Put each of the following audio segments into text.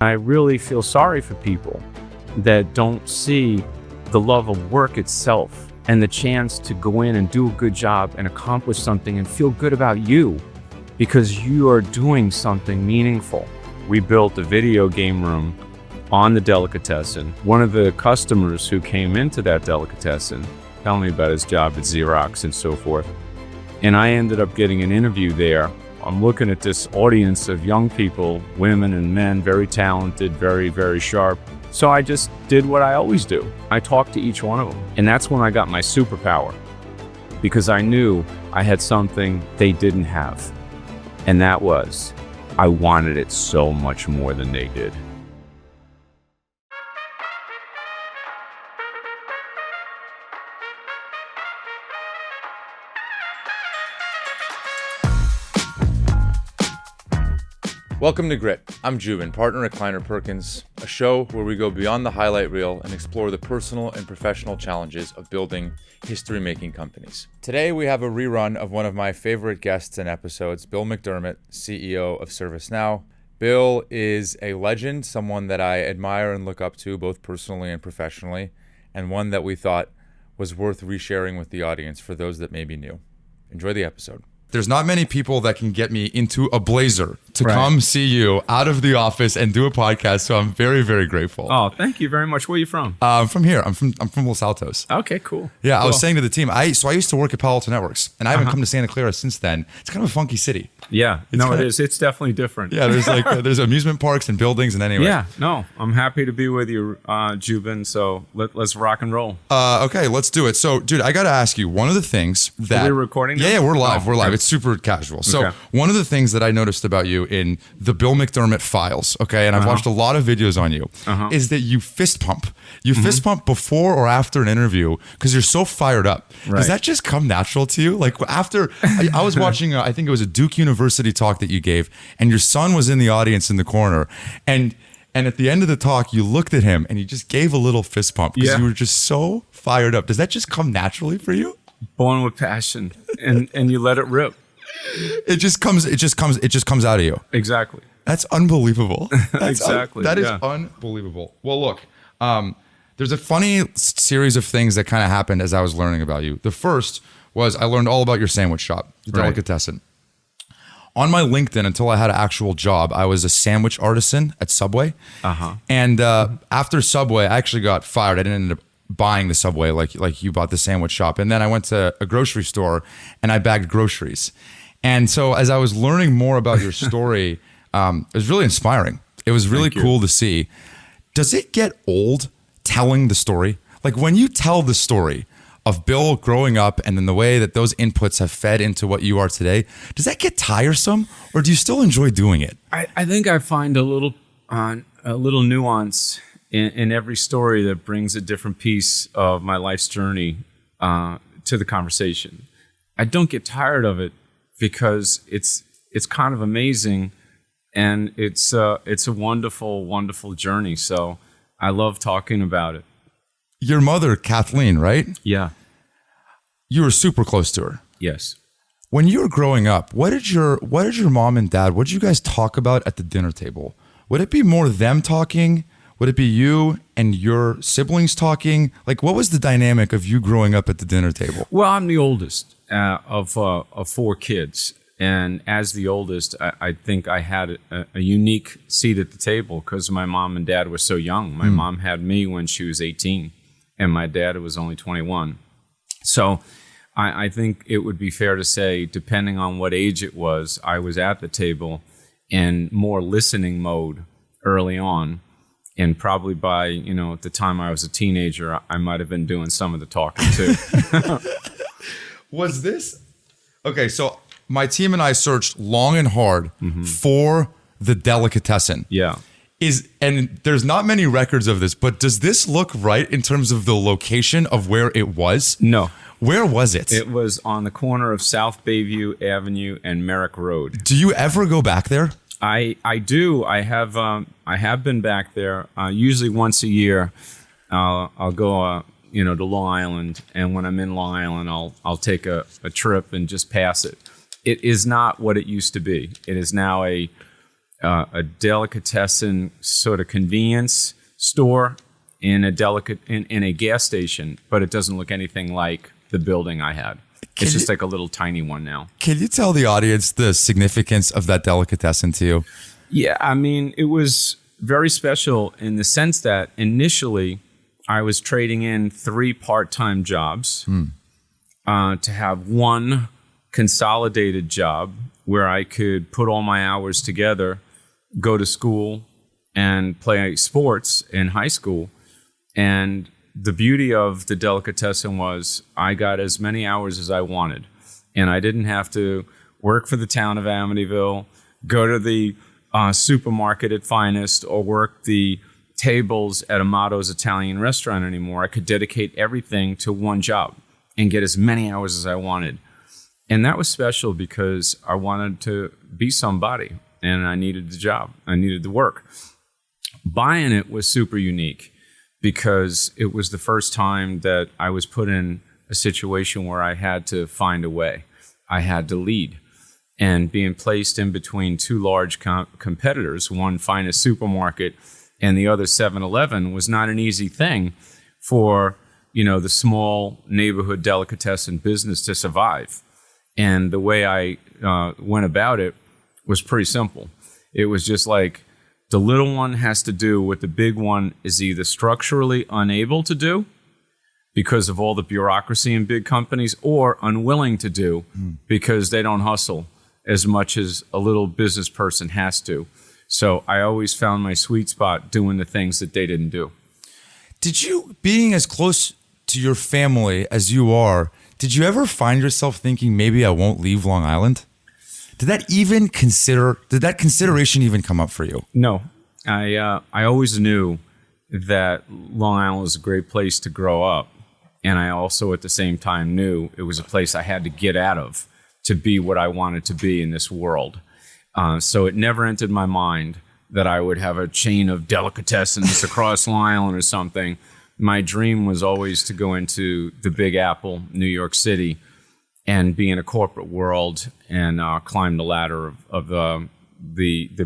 I really feel sorry for people that don't see the love of work itself and the chance to go in and do a good job and accomplish something and feel good about you because you are doing something meaningful. We built a video game room on the delicatessen. One of the customers who came into that delicatessen telling me about his job at Xerox and so forth. And I ended up getting an interview there. I'm looking at this audience of young people, women and men, very talented, very, very sharp. So I just did what I always do. I talked to each one of them. And that's when I got my superpower, because I knew I had something they didn't have. And that was, I wanted it so much more than they did. Welcome to Grit. I'm Joubin, partner at Kleiner Perkins, a show where we go beyond the highlight reel and explore the personal and professional challenges of building history-making companies. Today, we have a rerun of one of my favorite guests and episodes, Bill McDermott, CEO of ServiceNow. Bill is a legend, someone that I admire and look up to, both personally and professionally, and one that we thought was worth resharing with the audience for those that may be new. Enjoy the episode. There's not many people that can get me into a blazer to come see you out of the office and do a podcast. So I'm very, very grateful. Oh, thank you very much. Where are you from? From here. I'm from Los Altos. Okay, cool. Yeah, cool. I was saying to the team, I used to work at Palo Alto Networks, and I haven't come to Santa Clara since then. It's kind of a funky city. Yeah, it is. It's definitely different. Yeah, there's there's amusement parks and buildings, and anyway. Yeah, no, I'm happy to be with you, Joubin. So let's rock and roll. Okay, let's do it. So, dude, I got to ask you, one of the things that... Are we recording now? Yeah, we're live. Oh, we're live. okay. It's super casual. So one of the things that I noticed about you in the Bill McDermott files, okay, and I've watched a lot of videos on you, is that you fist pump. You fist pump before or after an interview because you're so fired up. Right. Does that just come natural to you? Like after, I was watching, I think it was a Duke University talk that you gave, and your son was in the audience in the corner, and at the end of the talk, you looked at him and you just gave a little fist pump because you were just so fired up. Does that just come naturally for you? Born with passion, and you let it rip. It just comes out of you. Exactly. That's unbelievable. Exactly. That is unbelievable. Well, look, there's a funny series of things that kind of happened as I was learning about you. The first was I learned all about your sandwich shop, the delicatessen. On my LinkedIn, until I had an actual job, I was a sandwich artisan at Subway. And after Subway, I actually got fired. I didn't end up buying the Subway like you bought the sandwich shop. And then I went to a grocery store and I bagged groceries. And so as I was learning more about your story, it was really inspiring. It was really cool to see. Does it get old telling the story? Like when you tell the story of Bill growing up and then the way that those inputs have fed into what you are today, does that get tiresome or do you still enjoy doing it? I think I find a little nuance in every story that brings a different piece of my life's journey to the conversation. I don't get tired of it because it's kind of amazing, and it's a wonderful, wonderful journey. So I love talking about it. Your mother, Kathleen, right? Yeah. You were super close to her. Yes. When you were growing up, what did your mom and dad, what did you guys talk about at the dinner table? Would it be more them talking? Would it be you and your siblings talking? Like, what was the dynamic of you growing up at the dinner table? Well, I'm the oldest of four kids. And as the oldest, I think I had a unique seat at the table because my mom and dad were so young. My mom had me when she was 18, and my dad was only 21. So I think it would be fair to say, depending on what age it was, I was at the table in more listening mode early on. And probably by, the time I was a teenager, I might have been doing some of the talking too. Was this? Okay, so my team and I searched long and hard for the delicatessen. Yeah. And there's not many records of this, but does this look right in terms of the location of where it was? No. Where was it? It was on the corner of South Bayview Avenue and Merrick Road. Do you ever go back there? I do. I have been back there. Usually once a year, I'll go to Long Island, and when I'm in Long Island, I'll take a trip and just pass it. It is not what it used to be. It is now a a delicatessen sort of convenience store in a gas station, but it doesn't look anything like the building I had. It's just like a little tiny one now. Can you tell the audience the significance of that delicatessen to you? Yeah, I mean, it was very special in the sense that initially I was trading in 3 part-time jobs to have one consolidated job where I could put all my hours together, go to school, and play sports in high school. And the beauty of the delicatessen was I got as many hours as I wanted. And I didn't have to work for the town of Amityville, go to the supermarket at Finest, or work the tables at Amato's Italian restaurant anymore. I could dedicate everything to one job and get as many hours as I wanted. And that was special because I wanted to be somebody and I needed the job. I needed the work. Buying it was super unique because it was the first time that I was put in a situation where I had to find a way. I had to lead. And being placed in between 2 large competitors, one Finest supermarket and the other 7-Eleven, was not an easy thing for, the small neighborhood delicatessen business to survive. And the way I went about it was pretty simple. It was just like the little one has to do what the big one is either structurally unable to do because of all the bureaucracy in big companies, or unwilling to do because they don't hustle as much as a little business person has to. So I always found my sweet spot doing the things that they didn't do. Did you, being as close to your family as you are, did you ever find yourself thinking, maybe I won't leave Long Island? Did that consideration even come up for you? No. I always knew that Long Island was a great place to grow up. And I also at the same time knew it was a place I had to get out of to be what I wanted to be in this world. So it never entered my mind that I would have a chain of delicatessens across Long Island or something. My dream was always to go into the Big Apple, New York City, and be in a corporate world and climb the ladder of the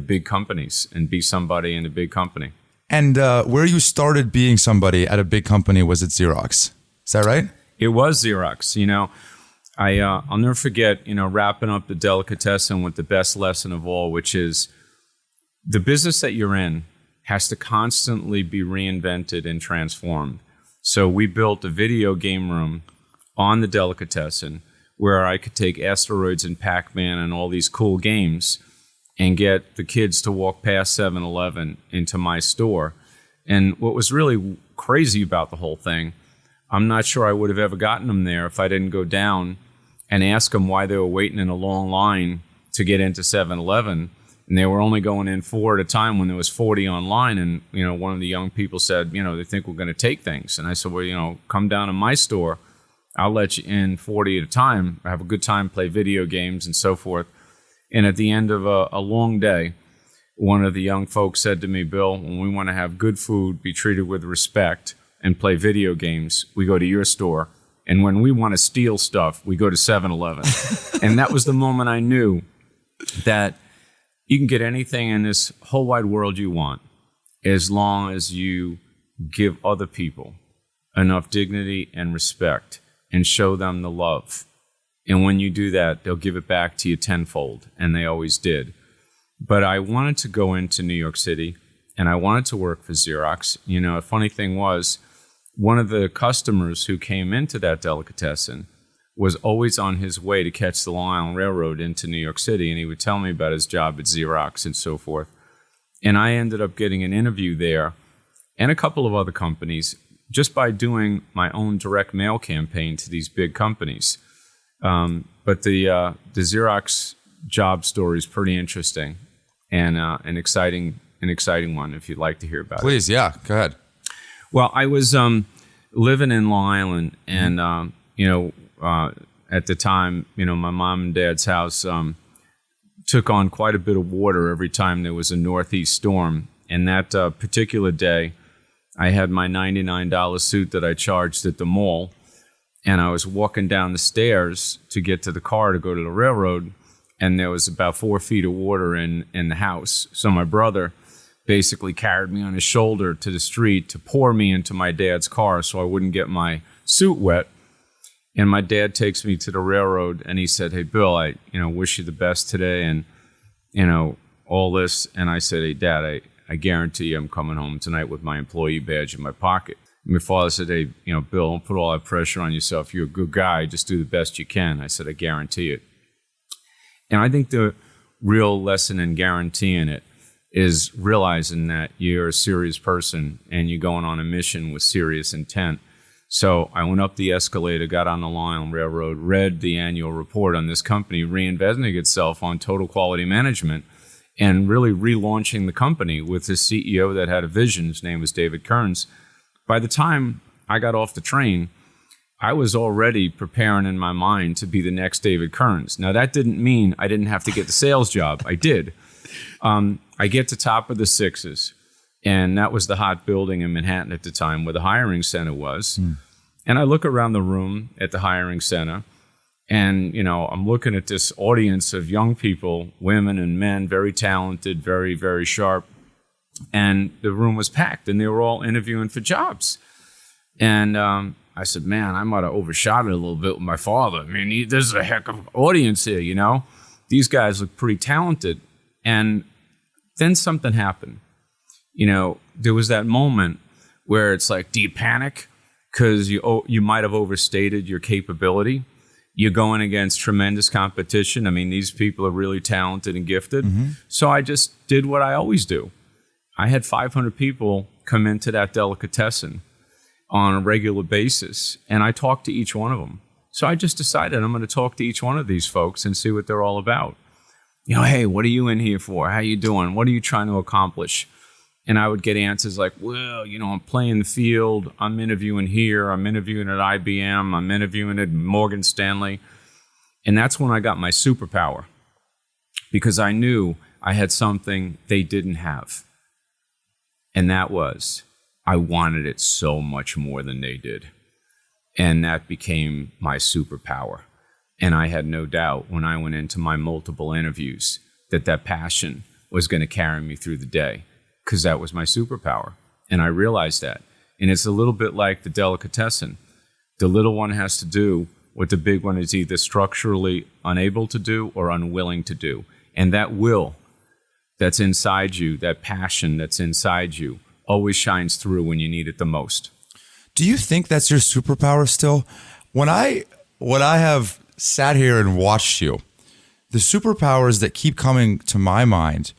big companies and be somebody in a big company. And where you started being somebody at a big company was at Xerox. Is that right? It was Xerox. I'll never forget, wrapping up the delicatessen with the best lesson of all, which is the business that you're in has to constantly be reinvented and transformed. So we built a video game room on the delicatessen where I could take Asteroids and Pac-Man and all these cool games and get the kids to walk past 7-Eleven into my store. And what was really crazy about the whole thing, I'm not sure I would have ever gotten them there if I didn't go down and ask them why they were waiting in a long line to get into 7-Eleven. And they were only going in 4 at a time when there was 40 online. And, one of the young people said, they think we're going to take things. And I said, well, come down to my store. I'll let you in 40 at a time. Have a good time, play video games and so forth. And at the end of a long day, one of the young folks said to me, Bill, when we want to have good food, be treated with respect, and play video games, we go to your store. And when we want to steal stuff, we go to 7-Eleven. And that was the moment I knew that you can get anything in this whole wide world you want as long as you give other people enough dignity and respect and show them the love. And when you do that, they'll give it back to you tenfold. And they always did. But I wanted to go into New York City and I wanted to work for Xerox. A funny thing was, one of the customers who came into that delicatessen was always on his way to catch the Long Island Railroad into New York City, and he would tell me about his job at Xerox and so forth. And I ended up getting an interview there and a couple of other companies just by doing my own direct mail campaign to these big companies. But the Xerox job story is pretty interesting and an exciting one if you'd like to hear about it. Please, yeah, go ahead. Well, I was living in Long Island, and at the time, my mom and dad's house took on quite a bit of water every time there was a northeast storm. And that particular day, I had my $99 suit that I charged at the mall, and I was walking down the stairs to get to the car to go to the railroad, and there was about 4 feet of water in the house. So my brother basically carried me on his shoulder to the street to pour me into my dad's car so I wouldn't get my suit wet. And my dad takes me to the railroad, and he said, "Hey, Bill, I wish you the best today, and all this." And I said, "Hey, Dad, I guarantee you I'm coming home tonight with my employee badge in my pocket." And my father said, "Hey, Bill, don't put all that pressure on yourself. You're a good guy. Just do the best you can." I said, "I guarantee it." And I think the real lesson in guaranteeing it is realizing that you're a serious person and you're going on a mission with serious intent. So I went up the escalator, got on the line on railroad, read the annual report on this company reinventing itself on total quality management and really relaunching the company with a CEO that had a vision. His name was David Kearns. By the time I got off the train, I was already preparing in my mind to be the next David Kearns. Now, that didn't mean I didn't have to get the sales job. I did. I get to top of the sixes. And that was the hot building in Manhattan at the time where the hiring center was. And I look around the room at the hiring center and, I'm looking at this audience of young people, women and men, very talented, very, very sharp. And the room was packed and they were all interviewing for jobs. And I said, man, I might have overshot it a little bit with my father. I mean, there's a heck of an audience here, These guys look pretty talented. And then something happened. There was that moment where it's like, do you panic? Because you might have overstated your capability. You're going against tremendous competition. I mean, these people are really talented and gifted. So I just did what I always do. I had 500 people come into that delicatessen on a regular basis, and I talked to each one of them. So I just decided I'm going to talk to each one of these folks and see what they're all about. Hey, what are you in here for? How you doing? What are you trying to accomplish? And I would get answers like, well, I'm playing the field. I'm interviewing here. I'm interviewing at IBM. I'm interviewing at Morgan Stanley. And that's when I got my superpower, because I knew I had something they didn't have. And that was, I wanted it so much more than they did. And that became my superpower. And I had no doubt when I went into my multiple interviews that passion was going to carry me through the day, because that was my superpower. And I realized that. And it's a little bit like the delicatessen. The little one has to do what the big one is either structurally unable to do or unwilling to do. And that will that's inside you, that passion that's inside you, always shines through when you need it the most. Do you think that's your superpower still? When I have sat here and watched you, the superpowers that keep coming to my mind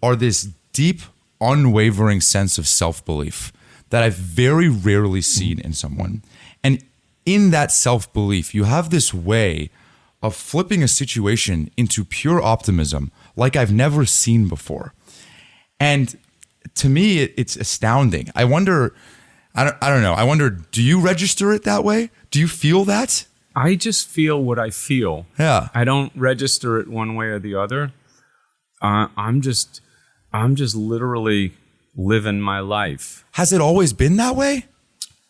are this deep, unwavering sense of self-belief that I've very rarely seen in someone. And in that self-belief, you have this way of flipping a situation into pure optimism like I've never seen before. And to me, it's astounding. I wonder, I don't know. I wonder, do you register it that way? Do you feel that? I just feel what I feel. Yeah. I don't register it one way or the other. I'm just literally living my life. Has it always been that way?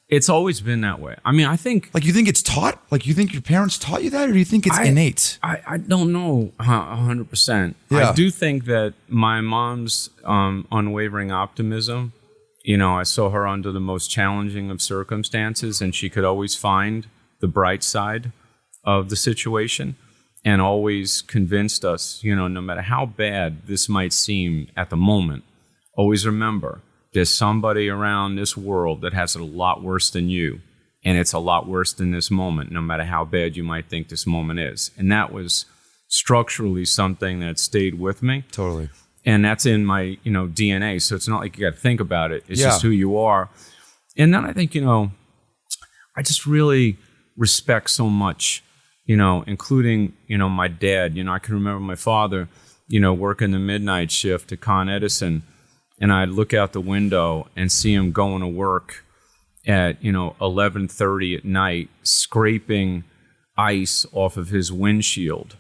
It's always been that way. I mean, I think... Like, you think it's taught? Like, you think your parents taught you that? Or do you think it's innate? I don't know 100%. Yeah. I do think that my mom's unwavering optimism, I saw her under the most challenging of circumstances, and she could always find the bright side of the situation and always convinced us, no matter how bad this might seem at the moment, always remember, there's somebody around this world that has it a lot worse than you, and it's a lot worse than this moment, no matter how bad you might think this moment is. And that was structurally something that stayed with me. Totally. And that's in my, DNA. So it's not like you got to think about it. It's just who you are. And then I think, I just really respect so much, including, my dad. I can remember my father, working the midnight shift at Con Edison. And I'd look out the window and see him going to work at, 11:30 at night, scraping ice off of his windshield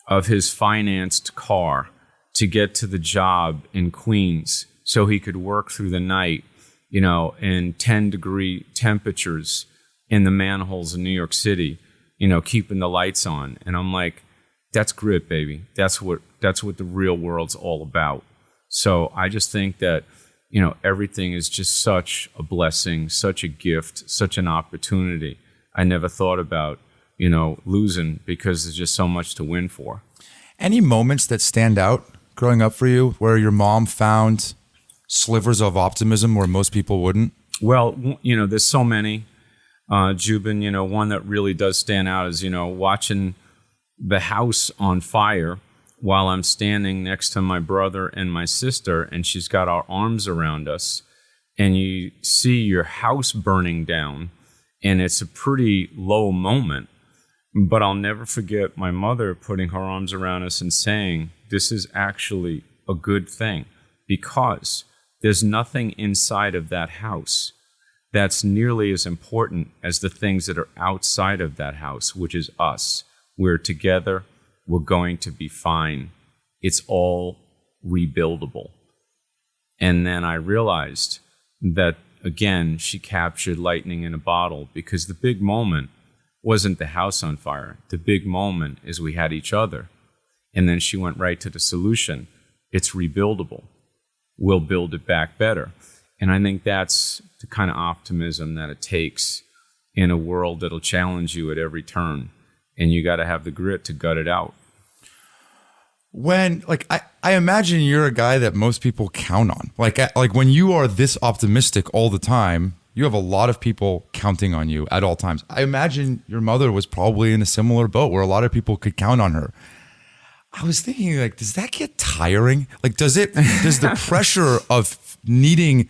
of his financed car to get to the job in Queens so he could work through the night, in 10-degree temperatures in the manholes in New York City, keeping the lights on. And I'm like, That's grit, baby. That's what the real world's all about. So I just think that, everything is just such a blessing, such a gift, such an opportunity. I never thought about, losing, because there's just so much to win for. Any moments that stand out growing up for you where your mom found slivers of optimism where most people wouldn't? Well, there's so many. Joubin, one that really does stand out is, watching the house on fire while I'm standing next to my brother and my sister, and she's got our arms around us, and you see your house burning down, and it's a pretty low moment. But I'll never forget my mother putting her arms around us and saying, this is actually a good thing, because there's nothing inside of that house that's nearly as important as the things that are outside of that house, which is us. We're together. We're going to be fine. It's all rebuildable. And then I realized that, again, she captured lightning in a bottle, because the big moment wasn't the house on fire. The big moment is we had each other. And then she went right to the solution. It's rebuildable. We'll build it back better. And I think that's the kind of optimism that it takes in a world that'll challenge you at every turn. And you got to have the grit to gut it out. When, I imagine you're a guy that most people count on. Like when you are this optimistic all the time, you have a lot of people counting on you at all times. I imagine your mother was probably in a similar boat where a lot of people could count on her. I was thinking, does that get tiring? Does the pressure of needing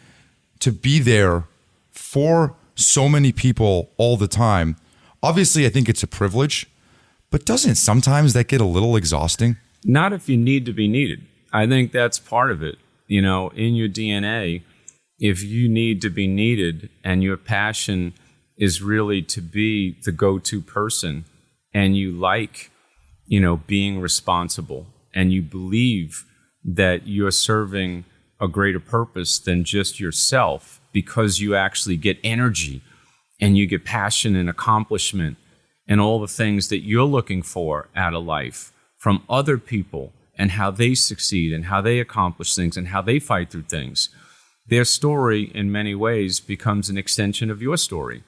to be there for so many people all the time? Obviously, I think it's a privilege, but doesn't sometimes that get a little exhausting? Not if you need to be needed. I think that's part of it. In your DNA, if you need to be needed and your passion is really to be the go-to person, and you like, being responsible, and you believe that you're serving a greater purpose than just yourself, because you actually get energy and you get passion and accomplishment and all the things that you're looking for out of life from other people, and how they succeed and how they accomplish things and how they fight through things. Their story, in many ways, becomes an extension of your story.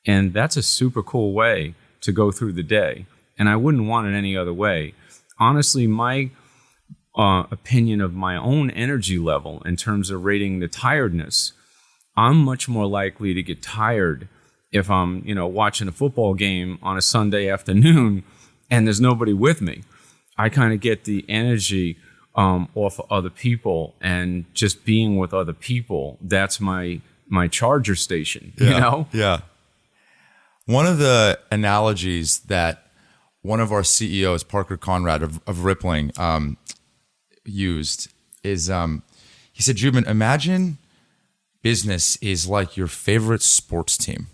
And that's a super cool way to go through the day. And I wouldn't want it any other way. Honestly, my opinion of my own energy level in terms of rating the tiredness, I'm much more likely to get tired if I'm, watching a football game on a Sunday afternoon and there's nobody with me. I kind of get the energy off of other people, and just being with other people, that's my charger station, Yeah. One of the analogies that one of our CEOs, Parker Conrad of Rippling, used is, he said, Joubin, imagine business is like your favorite sports team,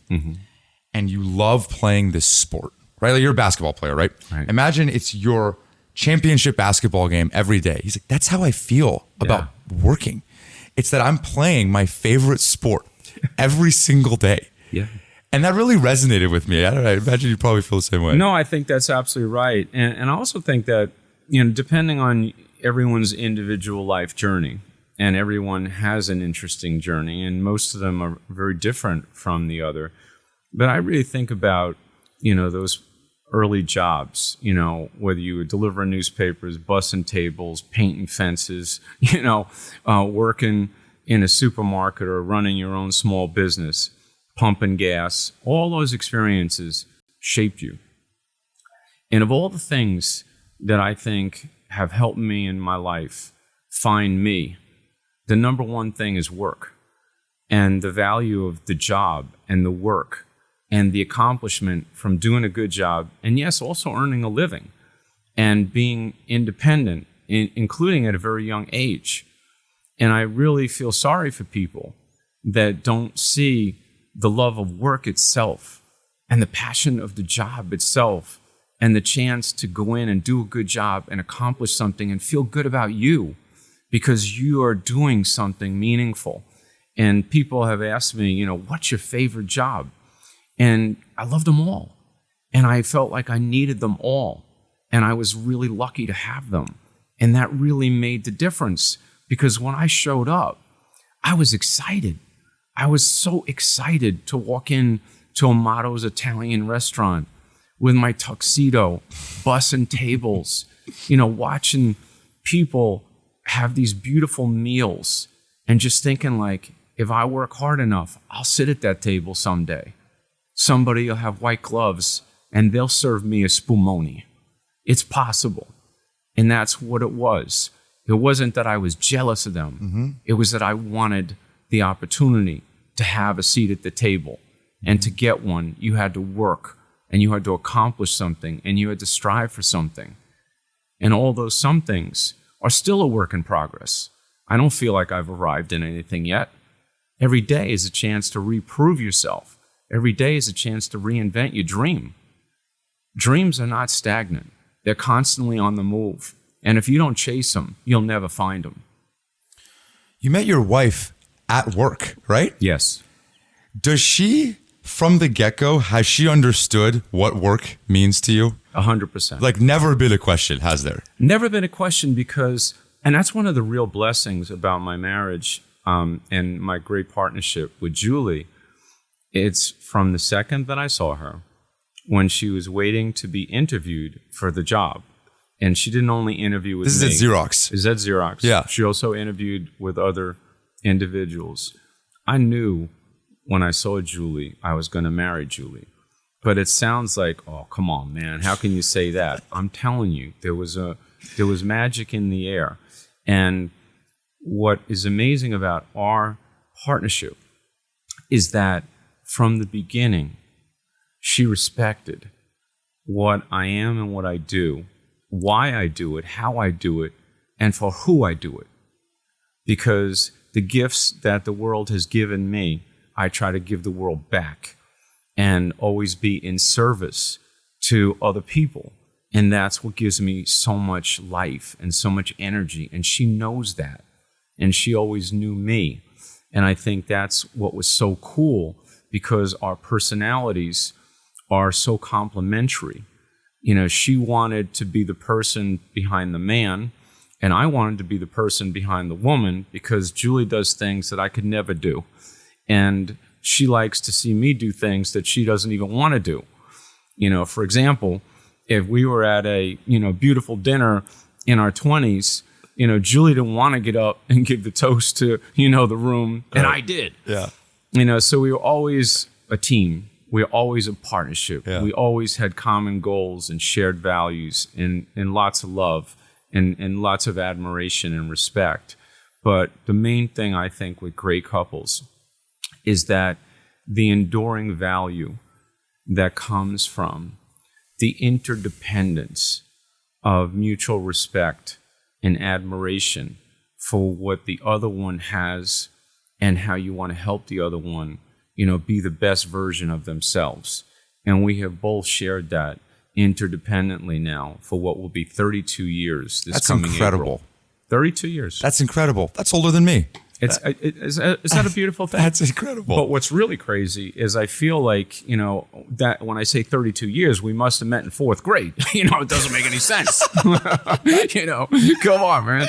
and you love playing this sport, right? You're a basketball player, right? Imagine it's your championship basketball game every day. He's like, that's how I feel about working. It's that I'm playing my favorite sport every single day. Yeah. And that really resonated with me. I don't know. I imagine you probably feel the same way. No, I think that's absolutely right. And I also think that, depending on everyone's individual life journey, and everyone has an interesting journey, and most of them are very different from the other. But I really think about, those early jobs, whether you were delivering newspapers, bussing tables, painting fences, working in a supermarket or running your own small business, pumping gas. All those experiences shaped you. And of all the things that I think have helped me in my life find me, the number one thing is work, and the value of the job and the work and the accomplishment from doing a good job, and yes, also earning a living and being independent, including at a very young age. And I really feel sorry for people that don't see the love of work itself and the passion of the job itself and the chance to go in and do a good job and accomplish something and feel good about you because you are doing something meaningful. And people have asked me, what's your favorite job? And I love them all. And I felt like I needed them all. And I was really lucky to have them. And that really made the difference, because when I showed up, I was excited. I was so excited to walk in to Amato's Italian restaurant with my tuxedo, bussing tables, watching people have these beautiful meals and just thinking like, if I work hard enough, I'll sit at that table someday. Somebody will have white gloves and they'll serve me a spumoni. It's possible. And that's what it was. It wasn't that I was jealous of them. Mm-hmm. It was that I wanted the opportunity to have a seat at the table. And to get one, you had to work and you had to accomplish something and you had to strive for something. And all those some things are still a work in progress. I don't feel like I've arrived in anything yet. Every day is a chance to reprove yourself. Every day is a chance to reinvent your dream. Dreams are not stagnant. They're constantly on the move. And if you don't chase them, you'll never find them. You met your wife at work, right? Yes. Does she, from the get-go, has she understood what work means to you? 100%. Like, never been a question, has there? Never been a question, because, and that's one of the real blessings about my marriage and my great partnership with Julie. It's from the second that I saw her, when she was waiting to be interviewed for the job. And she didn't only interview with me. This is at Xerox. This is at Xerox. Yeah. She also interviewed with other individuals. I knew when I saw Julie, I was going to marry Julie. But it sounds like, oh, come on, man. How can you say that? I'm telling you, there was magic in the air. And what is amazing about our partnership is that from the beginning, she respected what I am and what I do, why I do it, how I do it, and for who I do it. Because the gifts that the world has given me, I try to give the world back and always be in service to other people. And that's what gives me so much life and so much energy. And she knows that. And she always knew me. And I think that's what was so cool, because our personalities are so complementary. She wanted to be the person behind the man, and I wanted to be the person behind the woman, because Julie does things that I could never do. And she likes to see me do things that she doesn't even want to do. For example, if we were at a, beautiful dinner in our 20s, Julie didn't want to get up and give the toast to, the room, and I did. Yeah. So we were always a team. We were always a partnership. Yeah. We always had common goals and shared values and lots of love and lots of admiration and respect. But the main thing, I think, with great couples is that the enduring value that comes from the interdependence of mutual respect and admiration for what the other one has and how you want to help the other one, be the best version of themselves. And we have both shared that interdependently now for what will be 32 years this coming April. That's incredible. 32 years. That's incredible. That's older than me. Is that a beautiful thing? That's incredible. But what's really crazy is I feel like, that when I say 32 years, we must have met in fourth grade. It doesn't make any sense. Come on, man.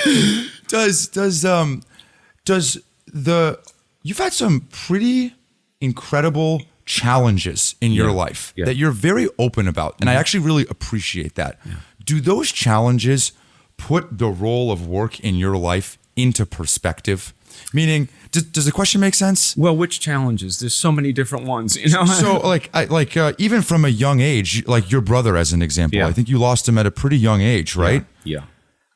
You've had some pretty incredible challenges in your life that you're very open about. And I actually really appreciate that. Yeah. Do those challenges put the role of work in your life into perspective? Meaning, does the question make sense? Well, which challenges? There's so many different ones, So, even from a young age, like your brother, as an example, I think you lost him at a pretty young age, right? Yeah.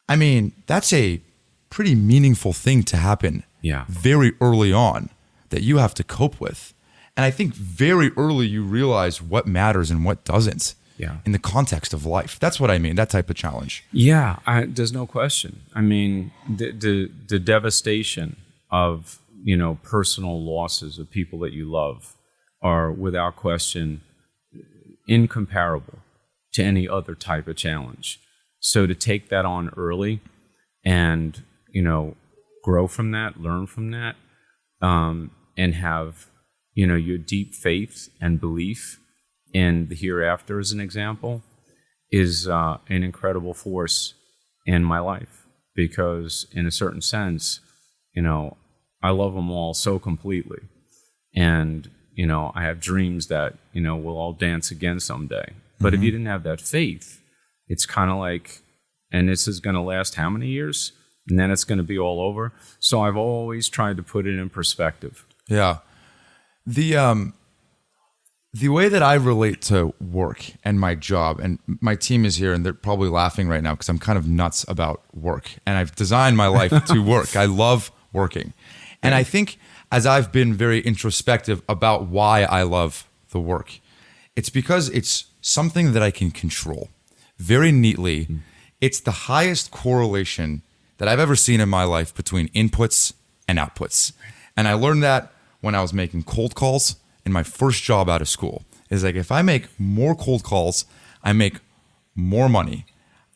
I mean, that's a pretty meaningful thing to happen very early on that you have to cope with. And I think very early you realize what matters and what doesn't in the context of life. That's what I mean, that type of challenge. Yeah, there's no question. I mean, the devastation of, personal losses of people that you love are without question incomparable to any other type of challenge. So to take that on early and, grow from that, learn from that, and have, your deep faith and belief in the hereafter as an example is an incredible force in my life, because in a certain sense, I love them all so completely. And, I have dreams that, we'll all dance again someday. But if you didn't have that faith, it's kind of like, and this is going to last how many years? And then it's going to be all over. So I've always tried to put it in perspective. Yeah. The way that I relate to work and my job, and my team is here and they're probably laughing right now because I'm kind of nuts about work, and I've designed my life to work. I love working. And I think as I've been very introspective about why I love the work, it's because it's something that I can control very neatly. It's the highest correlation that I've ever seen in my life between inputs and outputs. And I learned that when I was making cold calls in my first job out of school. Is like, if I make more cold calls, I make more money.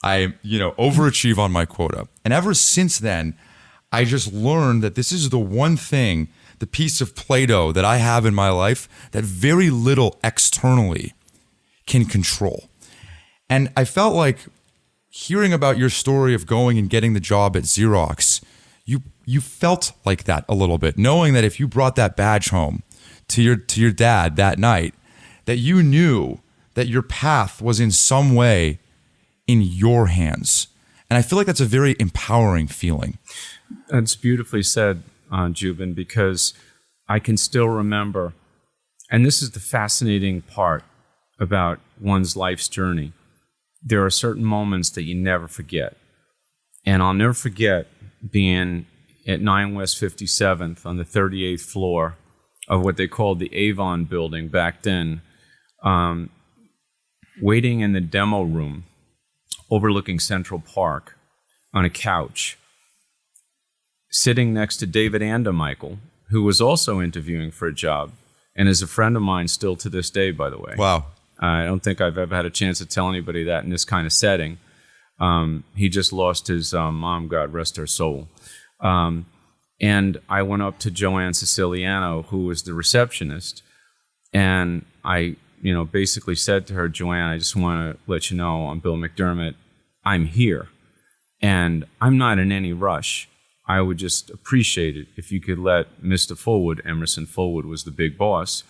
I, overachieve on my quota. And ever since then, I just learned that this is the one thing, the piece of Play-Doh that I have in my life that very little externally can control. And I felt like hearing about your story of going and getting the job at Xerox, you felt like that a little bit, knowing that if you brought that badge home to your dad that night, that you knew that your path was in some way in your hands. And I feel like that's a very empowering feeling. That's beautifully said, Joubin, because I can still remember, and this is the fascinating part about one's life's journey. There are certain moments that you never forget. And I'll never forget being at 9 West 57th on the 38th floor of what they called the Avon building back then, waiting in the demo room overlooking Central Park on a couch, sitting next to David Andemichael, who was also interviewing for a job and is a friend of mine still to this day, by the way. Wow. I don't think I've ever had a chance to tell anybody that in this kind of setting. He just lost his mom, God rest her soul. And I went up to Joanne Siciliano, who was the receptionist, and I, basically said to her, Joanne, I just want to let you know I'm Bill McDermott. I'm here, and I'm not in any rush. I would just appreciate it if you could let Mr. Fullwood, Emerson Fullwood was the big boss,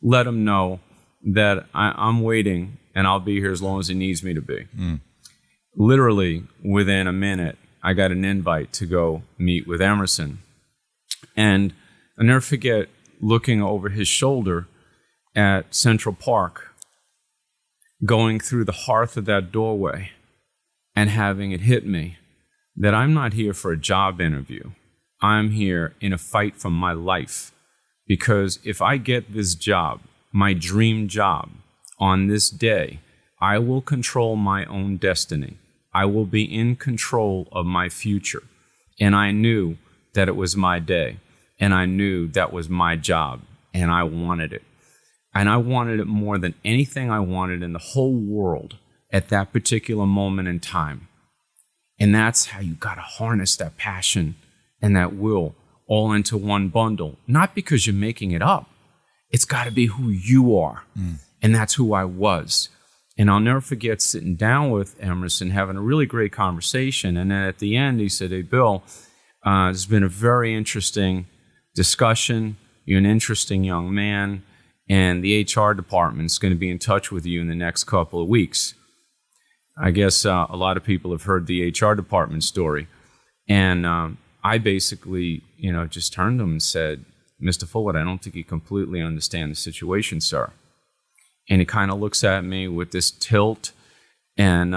let him know that I'm waiting and I'll be here as long as he needs me to be. Literally within a minute, I got an invite to go meet with Emerson. And I'll never forget looking over his shoulder at Central Park, going through the hearth of that doorway and having it hit me that I'm not here for a job interview. I'm here in a fight for my life, because if I get this job, my dream job, on this day, I will control my own destiny. I will be in control of my future. And I knew that it was my day, and I knew that was my job, and I wanted it. And I wanted it more than anything I wanted in the whole world at that particular moment in time. And that's how you got to harness that passion and that will all into one bundle. Not because you're making it up. It's got to be who you are. And that's who I was. And I'll never forget sitting down with Emerson, having a really great conversation. And then at the end, he said, hey, Bill, it's been a very interesting discussion. You're an interesting young man. And the HR department's going to be in touch with you in the next couple of weeks. I guess a lot of people have heard the HR department story. And I basically, just turned to him and said, Mr. Fullwood, I don't think you completely understand the situation, sir. And he kind of looks at me with this tilt and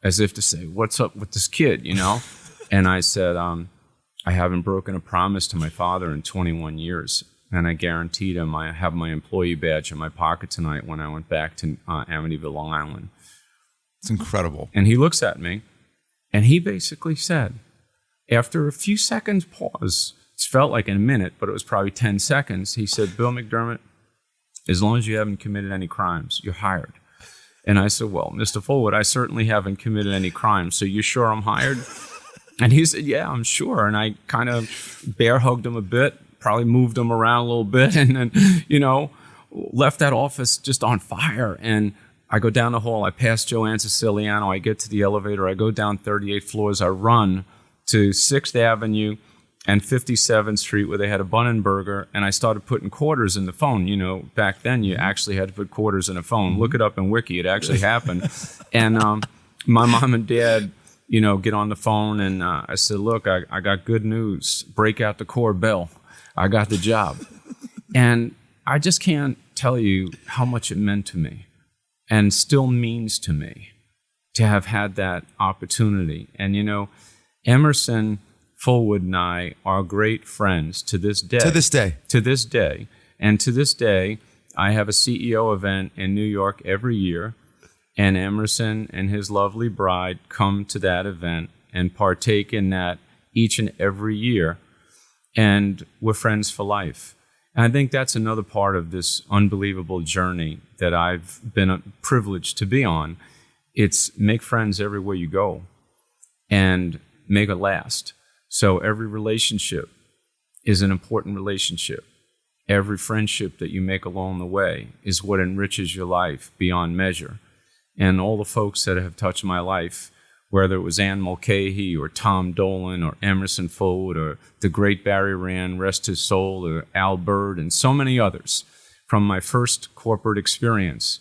as if to say, what's up with this kid, And I said, I haven't broken a promise to my father in 21 years. And I guaranteed him I have my employee badge in my pocket tonight when I went back to Amityville, Long Island. It's incredible. And he looks at me and he basically said, after a few seconds pause, it felt like a minute, but it was probably 10 seconds. He said, Bill McDermott, as long as you haven't committed any crimes, you're hired. And I said, well, Mr. Fullwood, I certainly haven't committed any crimes. So you sure I'm hired? And he said, yeah, I'm sure. And I kind of bear hugged him a bit, probably moved him around a little bit, and then, left that office just on fire. And I go down the hall, I pass Joanne Siciliano, I get to the elevator, I go down 38 floors, I run to 6th Avenue and 57th Street where they had a bun and burger, and I started putting quarters in the phone. You know, back then you actually had to put quarters in a phone. Look it up in Wiki, it actually happened. And my mom and dad, you know, get on the phone, and I said, look, I got good news. Break out the core bell. I got the job. And I just can't tell you how much it meant to me and still means to me to have had that opportunity. And, you know, Emerson Fullwood and I are great friends to this day. To this day. To this day. And to this day, I have a CEO event in New York every year, and Emerson and his lovely bride come to that event and partake in that each and every year. And we're friends for life. And I think that's another part of this unbelievable journey that I've been privileged to be on. It's make friends everywhere you go and make it last. So every relationship is an important relationship. Every friendship that you make along the way is what enriches your life beyond measure. And all the folks that have touched my life, whether it was Ann Mulcahy or Tom Dolan or Emerson Fullwood or the great Barry Rand, rest his soul, or Al Bird, and so many others from my first corporate experience,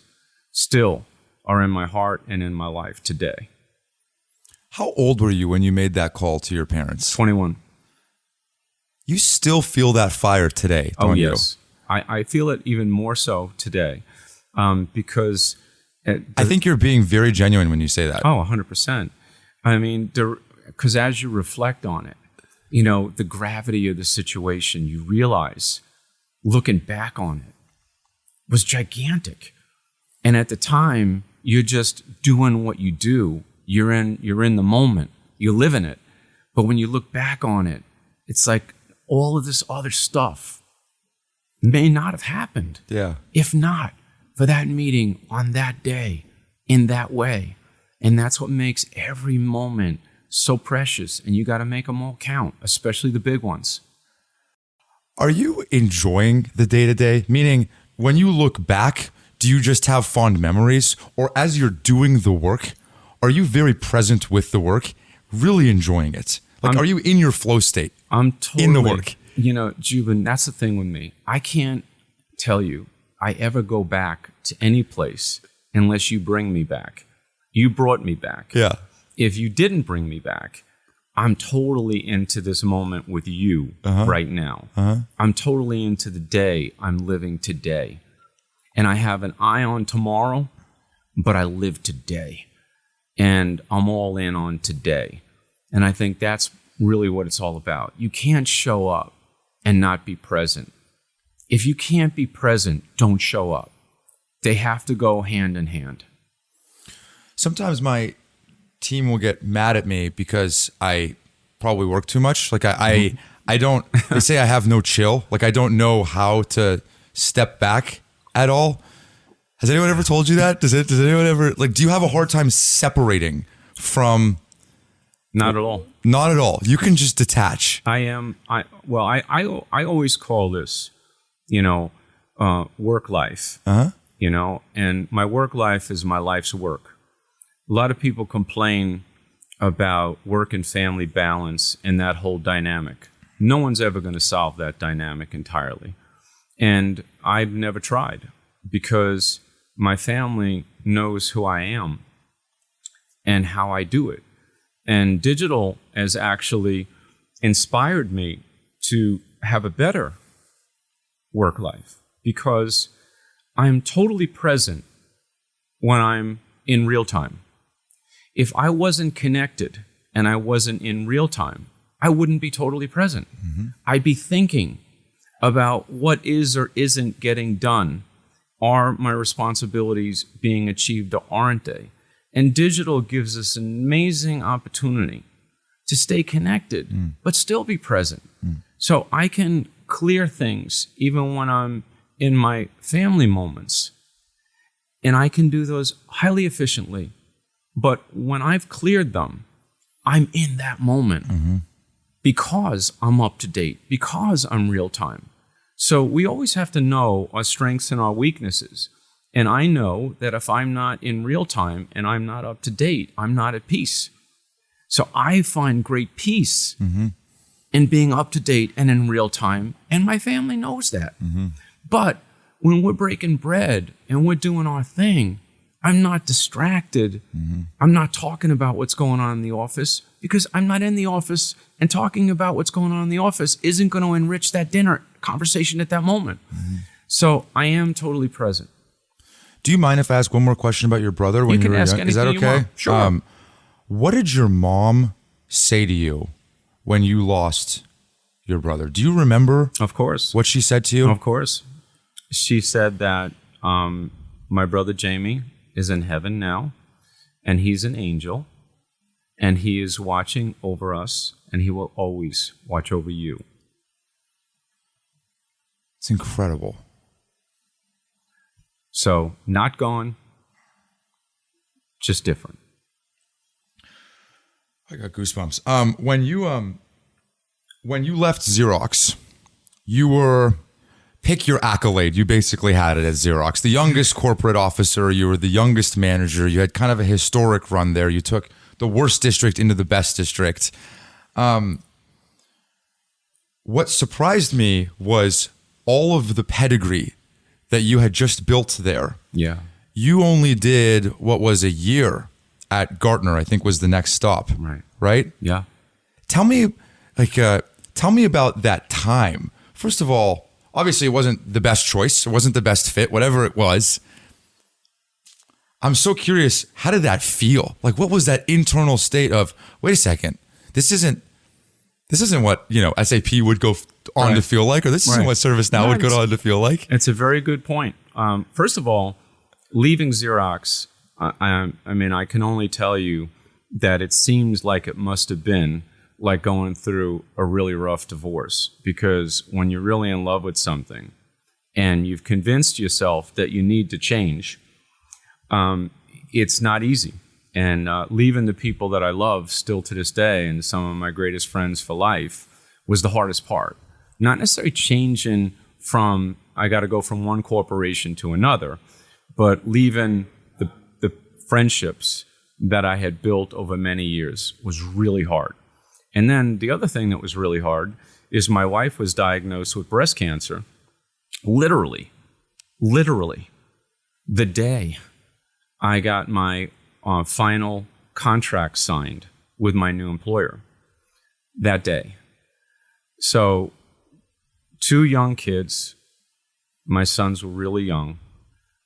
still are in my heart and in my life today. How old were you when you made that call to your parents? 21. You still feel that fire today, don't you? Oh, yes. I feel it even more so today because... I think you're being very genuine when you say that. Oh, 100%. I mean, because as you reflect on it, you know, the gravity of the situation, you realize, looking back on it, was gigantic. And at the time, you're just doing what you do. You're in the moment. You live in it. But when you look back on it, it's like all of this other stuff may not have happened. Yeah. If not for that meeting on that day in that way. And that's what makes every moment so precious. And you got to make them all count, especially the big ones. Are you enjoying the day-to-day? Meaning, when you look back, do you just have fond memories? Or as you're doing the work, are you very present with the work, really enjoying it? Like, are you in your flow state? I'm totally in the work. You know, Joubin, that's the thing with me. I can't tell you I ever go back to any place unless you bring me back. You brought me back. Yeah. If you didn't bring me back, I'm totally into this moment with you right now. I'm totally into the day I'm living today. And I have an eye on tomorrow, but I live today. And I'm all in on today. And I think that's really what it's all about. You can't show up and not be present. If you can't be present, don't show up. They have to go hand in hand. Sometimes my team will get mad at me because I probably work too much. Like I don't, they say I have no chill. Like I don't know how to step back at all. Has anyone ever told you that? Does anyone ever, like, do you have a hard time separating from? Not at all. Not at all. You can just detach. I always call this, you know, work life, you know, and my work life is my life's work. A lot of people complain about work and family balance and that whole dynamic. No one's ever going to solve that dynamic entirely. And I've never tried because my family knows who I am and how I do it. And digital has actually inspired me to have a better work life because I'm totally present when I'm in real time. If I wasn't connected and I wasn't in real time, I wouldn't be totally present. I'd be thinking about what is or isn't getting done. Are my responsibilities being achieved or aren't they? And digital gives us an amazing opportunity to stay connected, but still be present. So I can clear things even when I'm in my family moments. And I can do those highly efficiently. But when I've cleared them, I'm in that moment because I'm up to date, because I'm real time. So we always have to know our strengths and our weaknesses And I know that if I'm not in real time and I'm not up to date, I'm not at peace. So I find great peace in being up to date and in real time. And my family knows that. But when we're breaking bread and we're doing our thing, I'm not distracted. I'm not talking about what's going on in the office because I'm not in the office, and talking about what's going on in the office isn't going to enrich that dinner conversation at that moment. So I am totally present. Do you mind if I ask one more question about your brother when you were young? Is that okay? Sure. What did your mom say to you when you lost your brother? Do you remember? Of course. What she said to you? Of course. She said that my brother Jamie is in heaven now, and he's an angel, and he is watching over us, and he will always watch over you. It's incredible. So, not gone, just different. I got goosebumps. When you left Xerox, you were, pick your accolade. You basically had it at Xerox. The youngest corporate officer, you were the youngest manager. You had kind of a historic run there. You took the worst district into the best district. What surprised me was all of the pedigree that you had just built there. Yeah. You only did what was a year at Gartner, I think was the next stop. Right? Yeah. Tell me about that time. First of all, obviously it wasn't the best choice. It wasn't the best fit, whatever it was. I'm so curious, how did that feel? Like, what was that internal state of, wait a second, this isn't what, SAP would go on to feel like, or this isn't what ServiceNow would go on to feel like? It's a very good point. First of all, leaving Xerox, I mean, I can only tell you that it seems like it must have been like going through a really rough divorce, because when you're really in love with something and you've convinced yourself that you need to change, it's not easy. And leaving the people that I love still to this day and some of my greatest friends for life was the hardest part. Not necessarily changing from, I got to go from one corporation to another, but leaving the friendships that I had built over many years was really hard. And then the other thing that was really hard is my wife was diagnosed with breast cancer, literally, the day I got my final contract signed with my new employer, that day. So 2 young kids, my sons were really young.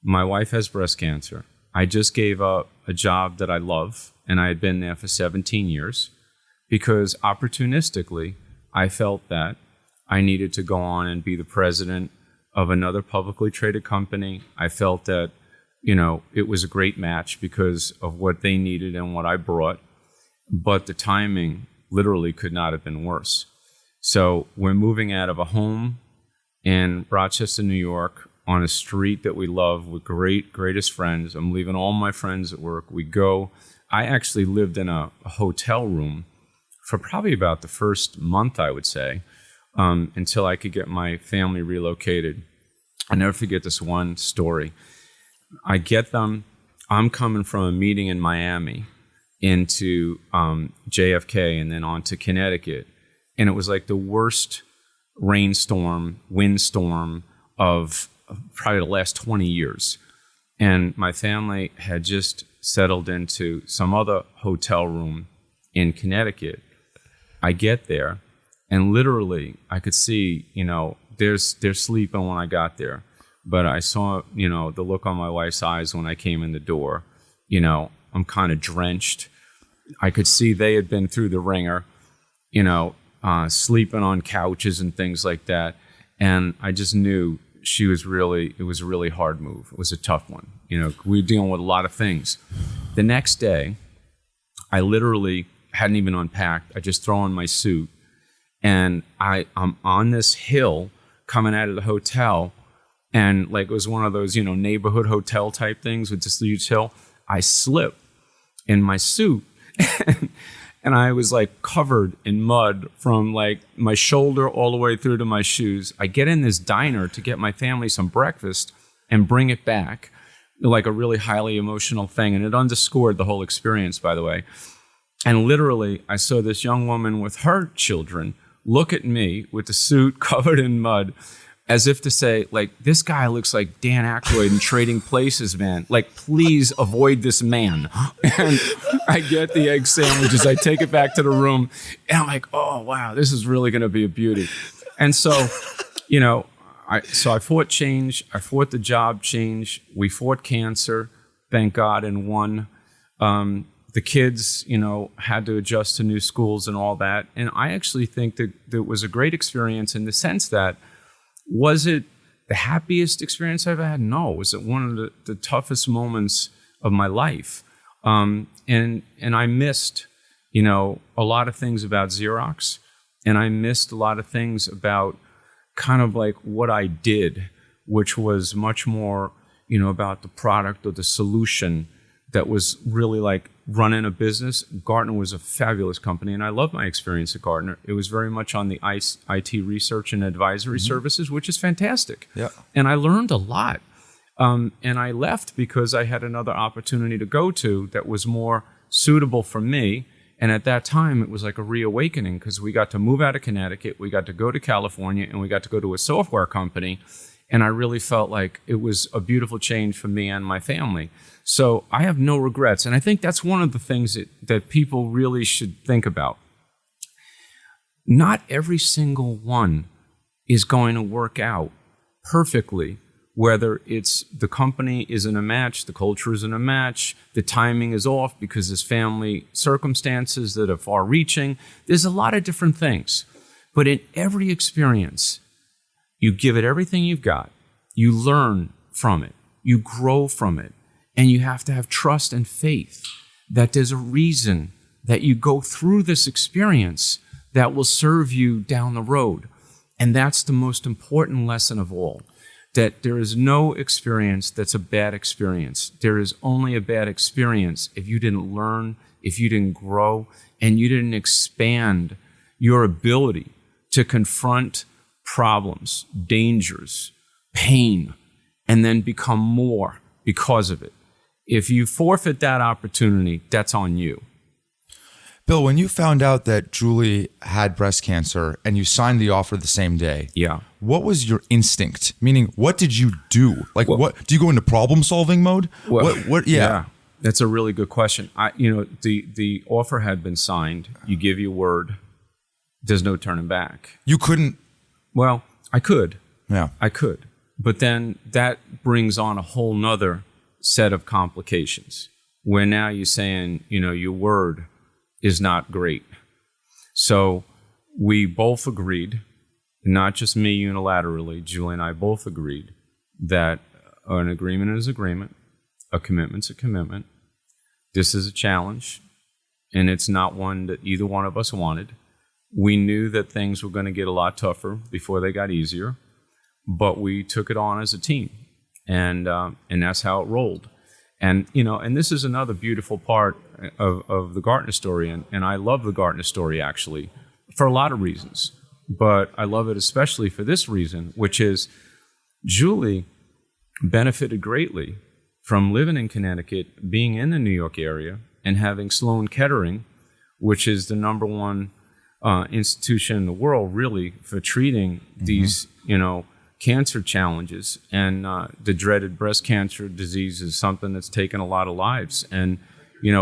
My wife has breast cancer. I just gave up a job that I love, and I had been there for 17 years, because opportunistically, I felt that I needed to go on and be the president of another publicly traded company. I felt that, it was a great match because of what they needed and what I brought, but the timing literally could not have been worse. So we're moving out of a home in Rochester, New York, on a street that we love with greatest friends. I'm leaving all my friends at work. I actually lived in a hotel room for probably about the first month, I would say, until I could get my family relocated. I'll never forget this one story. I get them. I'm coming from a meeting in Miami into JFK and then on to Connecticut. And it was like the worst windstorm of probably the last 20 years. And my family had just settled into some other hotel room in Connecticut. I get there, and literally I could see, they're sleeping when I got there. But I saw, the look on my wife's eyes when I came in the door. I'm kind of drenched. I could see they had been through the ringer, sleeping on couches and things like that. And I just knew it was a really hard move. It was a tough one. We were dealing with a lot of things. The next day, I literally hadn't even unpacked. I just throw on my suit, and I'm on this hill coming out of the hotel, and like it was one of those, neighborhood hotel type things with this huge hill. I slip in my suit, and I was like covered in mud from like my shoulder all the way through to my shoes. I get in this diner to get my family some breakfast and bring it back. like a really highly emotional thing. And it underscored the whole experience, by the way. And literally, I saw this young woman with her children look at me with the suit covered in mud, as if to say, like, this guy looks like Dan Aykroyd in Trading Places, man. Like, please avoid this man. And I get the egg sandwiches. I take it back to the room. And I'm like, oh, wow, this is really going to be a beauty. And so, you know, I fought change. I fought the job change. We fought cancer, thank God, and won. The kids, you know, had to adjust to new schools and all that. And I actually think that it was a great experience in the sense that, was it the happiest experience I've ever had? No. Was it one of the toughest moments of my life? And I missed, you know, a lot of things about Xerox. And I missed a lot of things about kind of like what I did, which was much more, you know, about the product or the solution that was really like running a business. Gartner was a fabulous company, and I love my experience at Gartner. It was very much on the IT research and advisory services, which is fantastic. Yeah. And I learned a lot. And I left because I had another opportunity to go to that was more suitable for me. And at that time, it was like a reawakening because we got to move out of Connecticut, we got to go to California, and we got to go to a software company. And I really felt like it was a beautiful change for me and my family. So I have no regrets. And I think that's one of the things that people really should think about. Not every single one is going to work out perfectly, whether it's the company isn't a match, the culture isn't a match, the timing is off because there's family circumstances that are far-reaching. There's a lot of different things. But in every experience, you give it everything you've got, you learn from it, you grow from it, and you have to have trust and faith that there's a reason that you go through this experience that will serve you down the road. And that's the most important lesson of all, that there is no experience that's a bad experience. There is only a bad experience if you didn't learn, if you didn't grow, and you didn't expand your ability to confront problems, dangers, pain, and then become more because of it. If you forfeit that opportunity, that's on you. Bill, when you found out that Julie had breast cancer and you signed the offer the same day, what was your instinct? Meaning, what did you do? Like, what do you go into problem-solving mode? Yeah, that's a really good question. The offer had been signed. You give your word. There's no turning back. You couldn't. Well, I could. Yeah, I could. But then that brings on a whole nother set of complications where now you're saying, your word is not great. So we both agreed, not just me unilaterally, Julie and I both agreed that an agreement is agreement, a commitment's a commitment. This is a challenge, and it's not one that either one of us wanted. We knew that things were going to get a lot tougher before they got easier, but we took it on as a team, and that's how it rolled. And and this is another beautiful part of the Gartner story, and I love the Gartner story actually for a lot of reasons, but I love it especially for this reason, which is Julie benefited greatly from living in Connecticut, being in the New York area, and having Sloan Kettering, which is the number one institution in the world really for treating these cancer challenges, and the dreaded breast cancer disease is something that's taken a lot of lives. And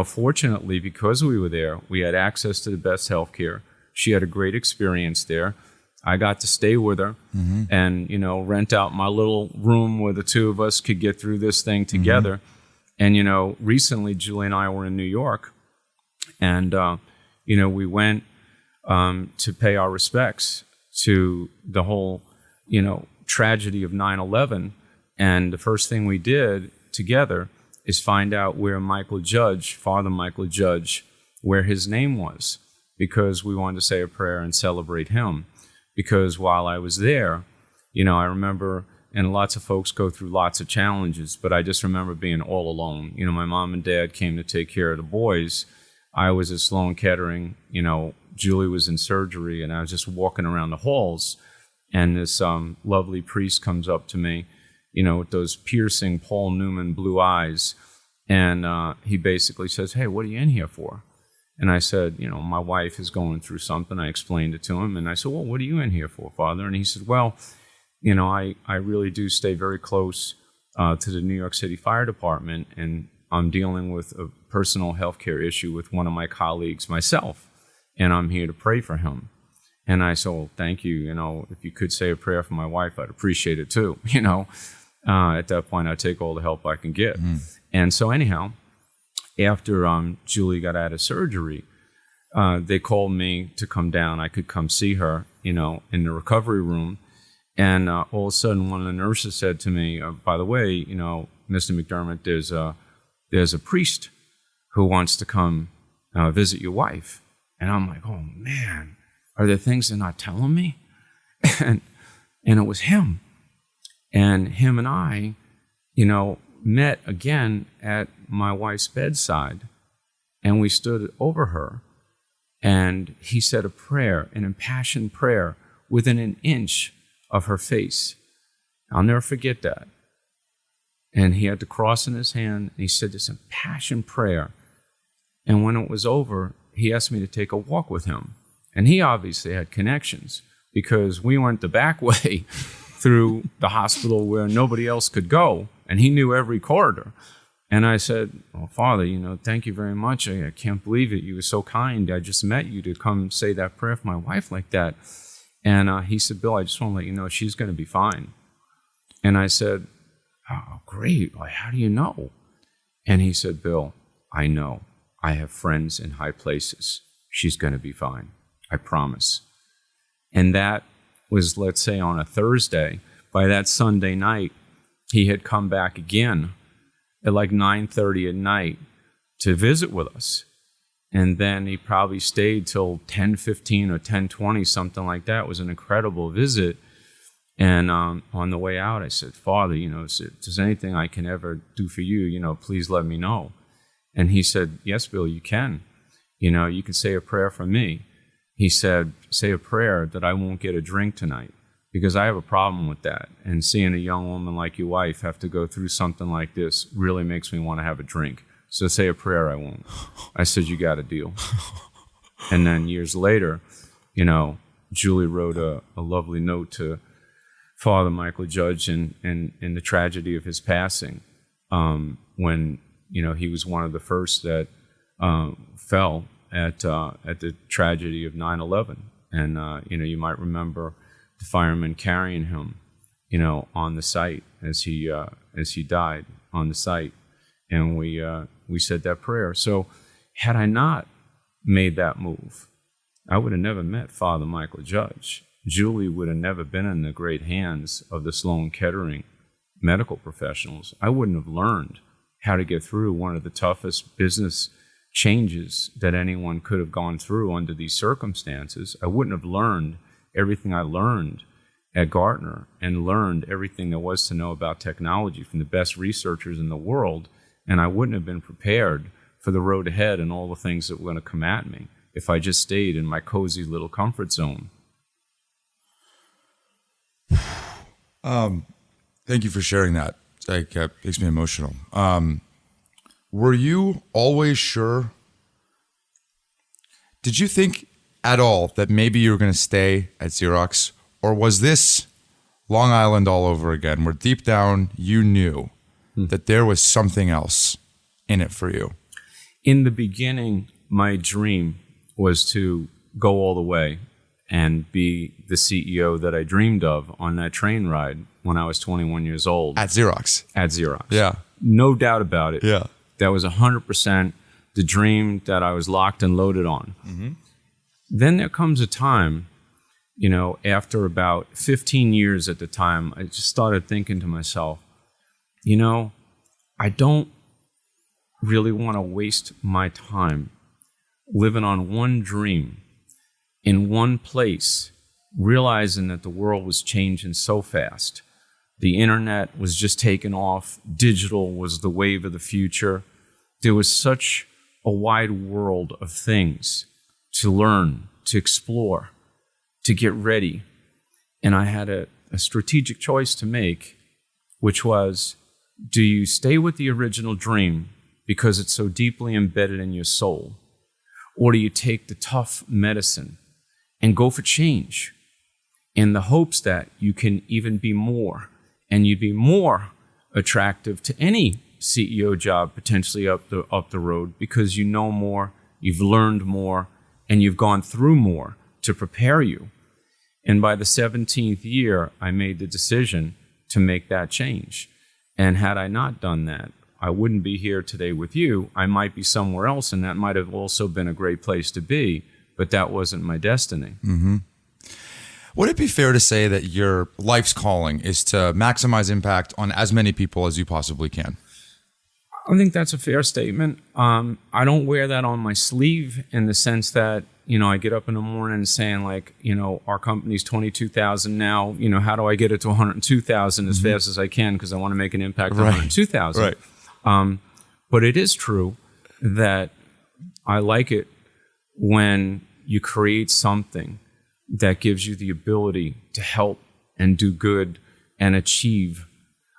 fortunately, because we were there, we had access to the best health care. She had a great experience there. I got to stay with her and rent out my little room where the two of us could get through this thing together. And recently Julie and I were in New York, and we went to pay our respects to the whole tragedy of 9/11, and the first thing we did together is find out where Father Michael Judge, where his name was, because we wanted to say a prayer and celebrate him. Because while I was there, I remember, and lots of folks go through lots of challenges, but I just remember being all alone. My mom and dad came to take care of the boys. I was at Sloan Kettering, Julie was in surgery, and I was just walking around the halls. And this lovely priest comes up to me with those piercing Paul Newman blue eyes. And he basically says, "Hey, what are you in here for?" And I said, "My wife is going through something." I explained it to him. And I said, "Well, what are you in here for, Father?" And he said, "Well, I really do stay very close to the New York City Fire Department, and I'm dealing with a personal healthcare issue with one of my colleagues myself, and I'm here to pray for him." And I said, "Well, thank you. If you could say a prayer for my wife, I'd appreciate it too." At that point, I'd take all the help I can get. And so anyhow, after Julie got out of surgery, they called me to come down. I could come see her, in the recovery room. And all of a sudden, one of the nurses said to me, "By the way, Mr. McDermott, there's a priest who wants to come visit your wife." And I'm like, "Oh man, are there things they're not telling me?" and it was him. And him and I, met again at my wife's bedside, and we stood over her, and he said a prayer, an impassioned prayer, within an inch of her face. I'll never forget that. And he had the cross in his hand, and he said this impassioned prayer. And when it was over, he asked me to take a walk with him. And he obviously had connections, because we went the back way through the hospital where nobody else could go, and he knew every corridor. And I said, "Well, Father, thank you very much. I can't believe it. You were so kind. I just met you to come say that prayer for my wife like that." And he said, "Bill, I just want to let you know she's going to be fine." And I said, "Oh, great. How do you know?" And he said, "Bill, I know. I have friends in high places. She's going to be fine. I promise." And that was, let's say, on a Thursday. By that Sunday night, he had come back again at like 9:30 at night to visit with us. And then he probably stayed till 10:15 or 10:20, something like that. It was an incredible visit. And on the way out, I said, "Father, if there's anything I can ever do for you, please let me know." And he said, "Yes, Bill, you can. You can say a prayer for me." He said, "Say a prayer that I won't get a drink tonight, because I have a problem with that. And seeing a young woman like your wife have to go through something like this really makes me want to have a drink. So say a prayer I won't." I said, "You got a deal." And then years later, Julie wrote a lovely note to Father Michael Judge in the tragedy of his passing, when, he was one of the first that fell at the tragedy of 9/11. And, you might remember the firemen carrying him, on the site as he died on the site. And we said that prayer. So had I not made that move, I would have never met Father Michael Judge. Julie would have never been in the great hands of the Sloan Kettering medical professionals. I wouldn't have learned how to get through one of the toughest business changes that anyone could have gone through under these circumstances. I wouldn't have learned everything I learned at Gartner, and learned everything there was to know about technology from the best researchers in the world. And I wouldn't have been prepared for the road ahead and all the things that were going to come at me if I just stayed in my cozy little comfort zone. Thank you for sharing that. It makes me emotional. Were you always sure? Did you think at all that maybe you were going to stay at Xerox? Or was this Long Island all over again, where deep down you knew that there was something else in it for you? In the beginning, my dream was to go all the way and be the CEO that I dreamed of on that train ride when I was 21 years old. At Xerox? At Xerox. Yeah. No doubt about it. Yeah. That was 100% the dream that I was locked and loaded on. Mm-hmm. Then there comes a time, after about 15 years at the time, I just started thinking to myself, I don't really want to waste my time living on one dream in one place, realizing that the world was changing so fast. The internet was just taking off. Digital was the wave of the future. There was such a wide world of things to learn, to explore, to get ready. And I had a strategic choice to make. which was, do you stay with the original dream because it's so deeply embedded in your soul? Or do you take the tough medicine and go for change in the hopes that you can even be more, and you'd be more attractive to any CEO job potentially up the road because you know more, you've learned more, and you've gone through more to prepare you. And by the 17th year, I made the decision to make that change. And had I not done that, I wouldn't be here today with you. I might be somewhere else, and that might have also been a great place to be, but that wasn't my destiny. Mm-hmm. Would it be fair to say that your life's calling is to maximize impact on as many people as you possibly can? I think that's a fair statement. I don't wear that on my sleeve in the sense that, I get up in the morning saying like, our company's 22,000 now, how do I get it to 102,000 as fast as I can because I want to make an impact on 102,000. Right. But it is true that I like it when you create something that gives you the ability to help and do good and achieve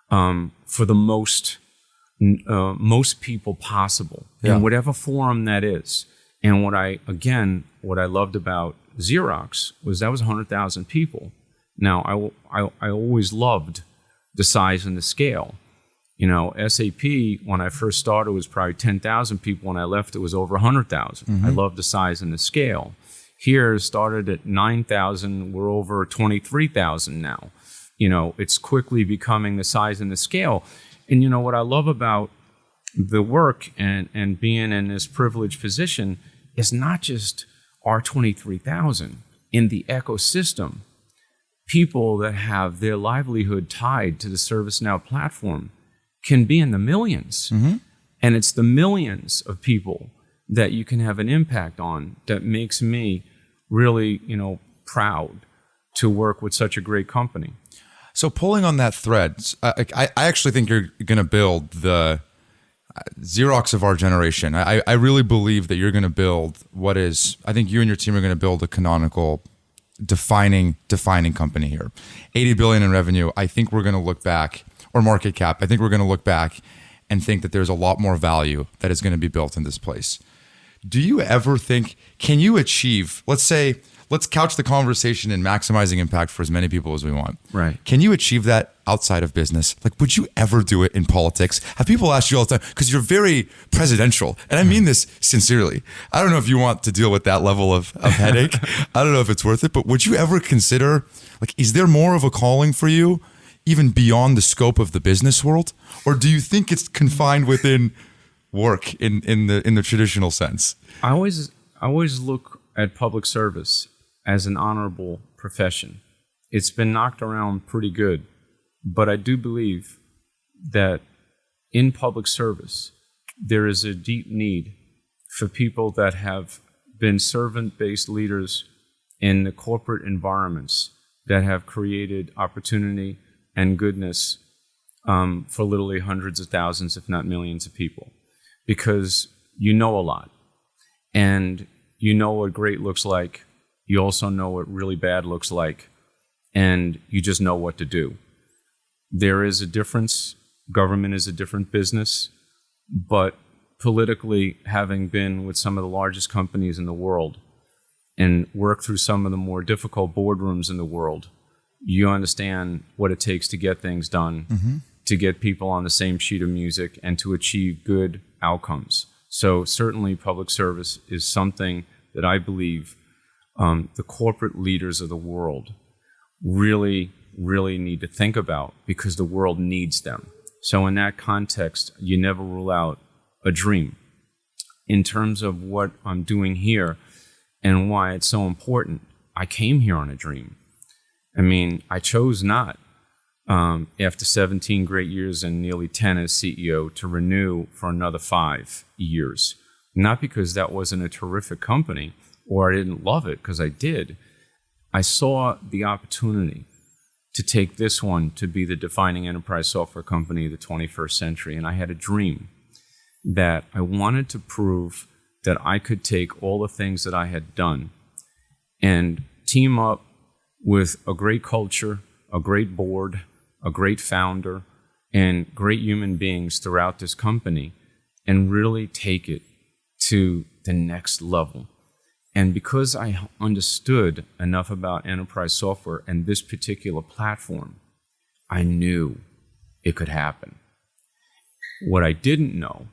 for the most people possible in whatever forum that is. And what I loved about Xerox was that was 100,000 people. Now, I always loved the size and the scale. SAP, when I first started, was probably 10,000 people. When I left, it was over 100,000. Mm-hmm. I loved the size and the scale. Here, started at 9,000. We're over 23,000 now. It's quickly becoming the size and the scale. And what I love about the work and being in this privileged position is not just our 23,000. In the ecosystem, people that have their livelihood tied to the ServiceNow platform can be in the millions. Mm-hmm. And it's the millions of people that you can have an impact on that makes me really, proud to work with such a great company. So pulling on that thread, I actually think you're going to build the Xerox of our generation. I really believe that you're going to build I think you and your team are going to build a canonical defining company here. 80 billion in revenue. I think we're going to look back, or market cap. I think we're going to look back and think that there's a lot more value that is going to be built in this place. Do you ever think, can you achieve, let's couch the conversation in maximizing impact for as many people as we want. Right. Can you achieve that outside of business? Like, would you ever do it in politics? Have people asked you all the time? Because you're very presidential. And I mean this sincerely. I don't know if you want to deal with that level of headache. I don't know if it's worth it, but would you ever consider, is there more of a calling for you even beyond the scope of the business world? Or do you think it's confined within work in the traditional sense? I always look at public service as an honorable profession. It's been knocked around pretty good, but I do believe that in public service, there is a deep need for people that have been servant-based leaders in the corporate environments that have created opportunity and goodness for literally hundreds of thousands, if not millions of people. Because you know a lot, and you know what great looks like. You also know what really bad looks like, and you just know what to do. There is a difference. Government is a different business, but politically, having been with some of the largest companies in the world and worked through some of the more difficult boardrooms in the world, you understand what it takes to get things done, to get people on the same sheet of music, and to achieve good outcomes. So certainly public service is something that I believe the corporate leaders of the world really, really need to think about, because the world needs them. So in that context, you never rule out a dream. In terms of what I'm doing here and why it's so important, I came here on a dream. I mean, I chose not, after 17 great years and nearly 10 as CEO, to renew for another 5 years. Not because that wasn't a terrific company or I didn't love it, because I did. I saw the opportunity to take this one to be the defining enterprise software company of the 21st century. And I had a dream that I wanted to prove that I could take all the things that I had done and team up with a great culture, a great board, a great founder, and great human beings throughout this company and really take it to the next level. And because I understood enough about enterprise software and this particular platform, I knew it could happen. What I didn't know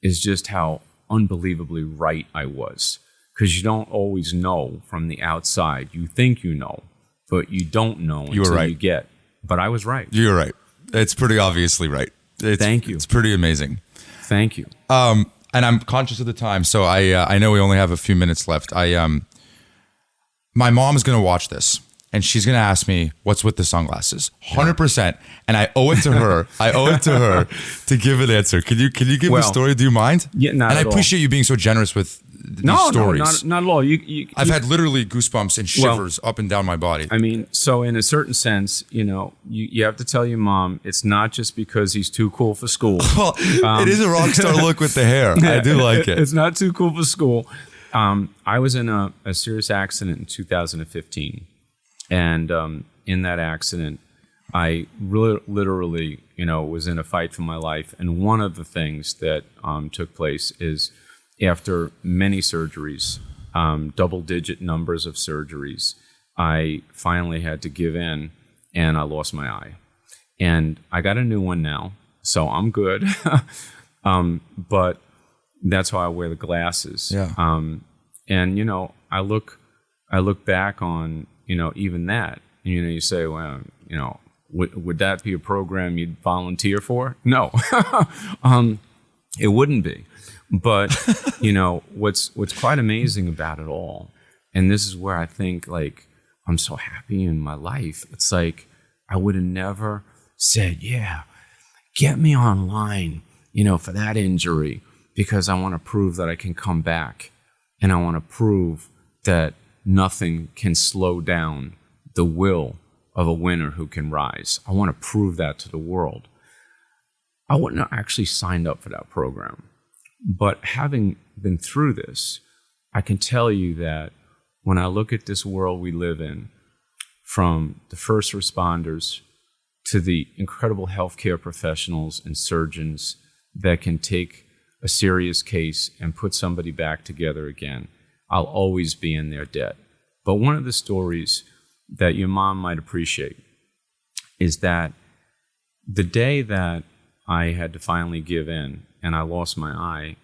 is just how unbelievably right I was, because you don't always know from the outside. You think you know, but you don't know until you get. But I was right. You were right. It's pretty obviously right. Thank you. It's pretty amazing. Thank you. And I'm conscious of the time, so I know we only have a few minutes left. My mom is going to watch this, and she's going to ask me, what's with the sunglasses? 100%. And I owe it to her. To give an answer. Can you give the story? Do you mind? Yeah, not and at I appreciate you being so generous with these stories. No, not at all. I've had literally goosebumps and shivers up and down my body. I mean, so in a certain sense, you have to tell your mom it's not just because he's too cool for school. Well, it is a rock star look with the hair. I do like it. It's not too cool for school. I was in a serious accident in 2015. And in that accident, I literally, was in a fight for my life. And one of the things that took place is after many surgeries, double-digit numbers of surgeries, I finally had to give in, and I lost my eye. And I got a new one now, so I'm good. But that's why I wear the glasses. Yeah. And I look back on even that. You say, well, would that be a program you'd volunteer for? No, it wouldn't be. But what's quite amazing about it all, and this is where I think I'm so happy in my life. It's like I would have never said, yeah, get me online, for that injury, because I want to prove that I can come back, and I want to prove that nothing can slow down the will of a winner who can rise. I want to prove that to the world. I wouldn't have actually signed up for that program. But having been through this, I can tell you that when I look at this world we live in, from the first responders to the incredible healthcare professionals and surgeons that can take a serious case and put somebody back together again, I'll always be in their debt. But one of the stories that your mom might appreciate is that the day that I had to finally give in and I lost my eye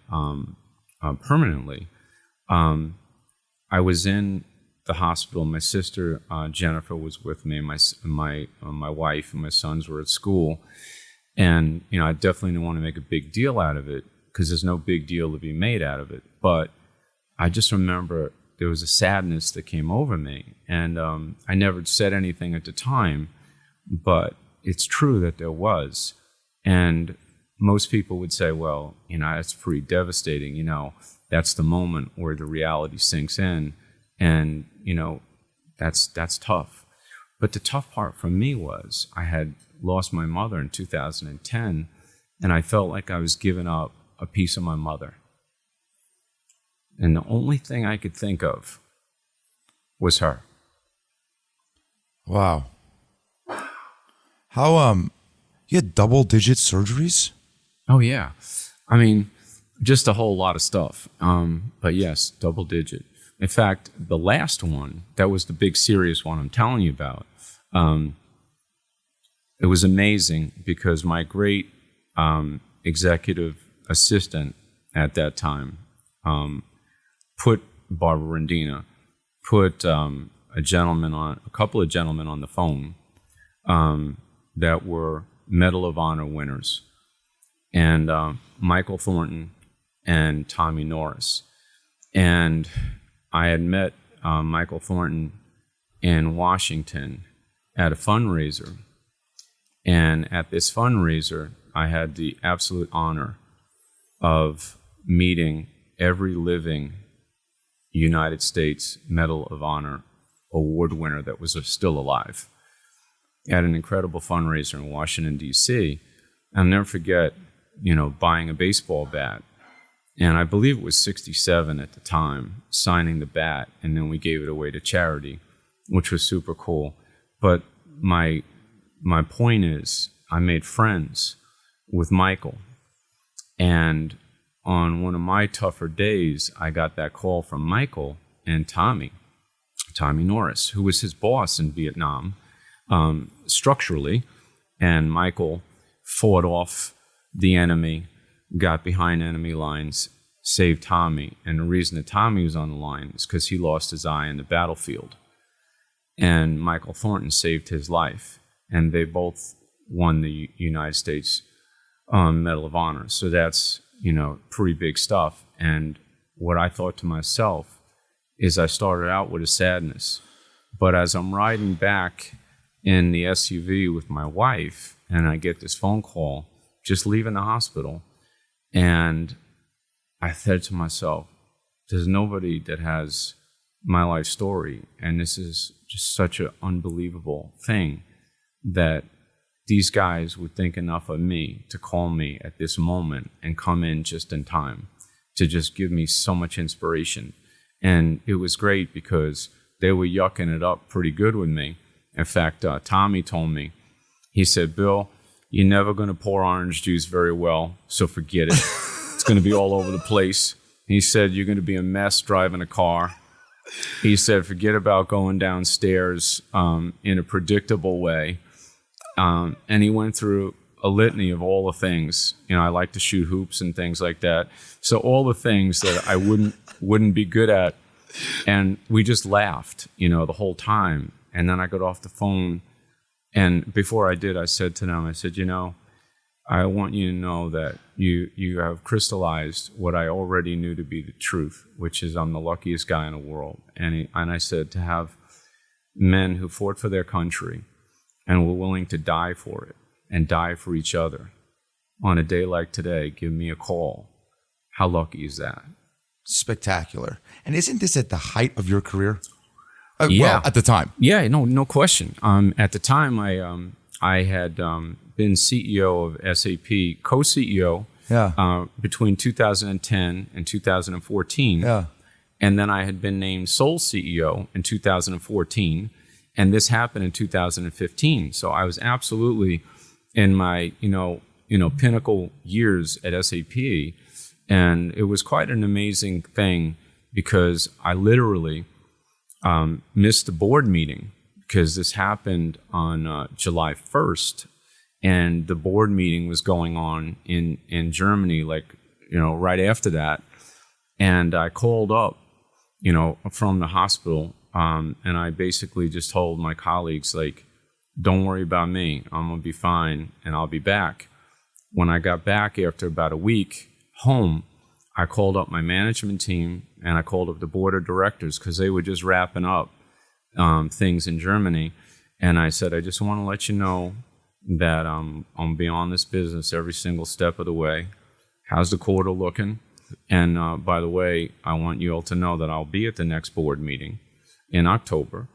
permanently, I was in the hospital. My sister Jennifer was with me, and my wife and my sons were at school. And I definitely didn't want to make a big deal out of it, because there's no big deal to be made out of it. But I just remember there was a sadness that came over me, and I never said anything at the time, but it's true that there was. And most people would say, well, that's pretty devastating. That's the moment where the reality sinks in, and that's tough. But the tough part for me was I had lost my mother in 2010, and I felt like I was giving up a piece of my mother. And the only thing I could think of was her. Wow. How, you had double-digit surgeries? Oh, yeah. I mean, just a whole lot of stuff. But yes, double-digit. In fact, the last one, that was the big serious one I'm telling you about. It was amazing because my great executive assistant at that time put Barbara Rendina, put a couple of gentlemen on the phone that were Medal of Honor winners, and Michael Thornton and Tommy Norris. And I had met Michael Thornton in Washington at a fundraiser. And at this fundraiser, I had the absolute honor of meeting every living United States Medal of Honor award winner that was still alive at an incredible fundraiser in Washington, D.C. I'll never forget, buying a baseball bat. And I believe it was 67 at the time, signing the bat, and then we gave it away to charity, which was super cool. But my point is, I made friends with Michael. And on one of my tougher days, I got that call from Michael and Tommy Norris, who was his boss in Vietnam, structurally. And Michael fought off the enemy, got behind enemy lines, saved Tommy. And the reason that Tommy was on the line is because he lost his eye in the battlefield. And Michael Thornton saved his life. And they both won the United States Medal of Honor. So that's, pretty big stuff. And what I thought to myself is I started out with a sadness. But as I'm riding back in the SUV with my wife, and I get this phone call, just leaving the hospital, and I said to myself, there's nobody that has my life story, and this is just such an unbelievable thing that these guys would think enough of me to call me at this moment and come in just in time to just give me so much inspiration. And it was great because they were yucking it up pretty good with me. In fact, Tommy told me, he said, Bill, you're never going to pour orange juice very well, so forget it. It's going to be all over the place. He said, you're going to be a mess driving a car. He said, forget about going downstairs in a predictable way. And he went through a litany of all the things. I like to shoot hoops and things like that. So all the things that I wouldn't be good at. And we just laughed, the whole time. And then I got off the phone. And before I did, I said to them, I said, I want you to know that you have crystallized what I already knew to be the truth, which is I'm the luckiest guy in the world. And I said, to have men who fought for their country and were willing to die for it and die for each other on a day like today, give me a call. How lucky is that? Spectacular. And isn't this at the height of your career? Yeah. Well, at the time. Yeah, no question. At the time, I had been CEO of SAP, co-CEO, between 2010 and 2014. Yeah. And then I had been named sole CEO in 2014. And this happened in 2015. So I was absolutely in my, pinnacle years at SAP. And it was quite an amazing thing because I literally missed the board meeting because this happened on July 1st. And the board meeting was going on in Germany, right after that. And I called up, from the hospital. And I basically just told my colleagues, don't worry about me. I'm going to be fine and I'll be back. When I got back after about a week home, I called up my management team and I called up the board of directors because they were just wrapping up things in Germany. And I said, I just want to let you know that I'm beyond this business every single step of the way. How's the quarter looking? And by the way, I want you all to know that I'll be at the next board meeting in October,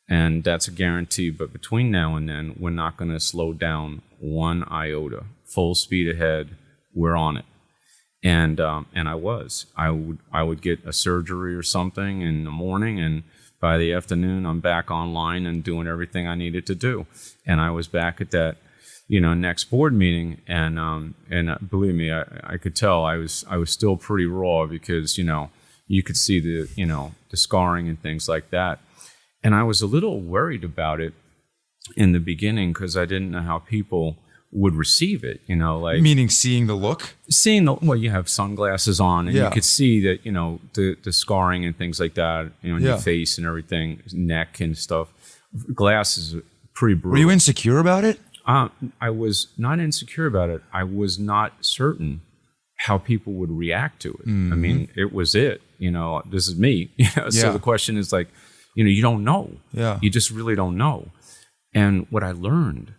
and that's a guarantee. But between now and then, we're not going to slow down one iota. Full speed ahead. We're on it. And I would get a surgery or something in the morning, and by the afternoon, I'm back online and doing everything I needed to do. And I was back at that, next board meeting, and believe me, I could tell I was still pretty raw because you could see the scarring and things like that. And I was a little worried about it in the beginning because I didn't know how people would receive it, Meaning seeing the look? You have sunglasses on and you could see that, the scarring and things like that, on your face and everything, neck and stuff. Glasses are pretty brutal. Were you insecure about it? I was not insecure about it. I was not certain how people would react to it. Mm-hmm. I mean, it was it. This is me. So the question is you don't know. Yeah. You just really don't know. And what I learned,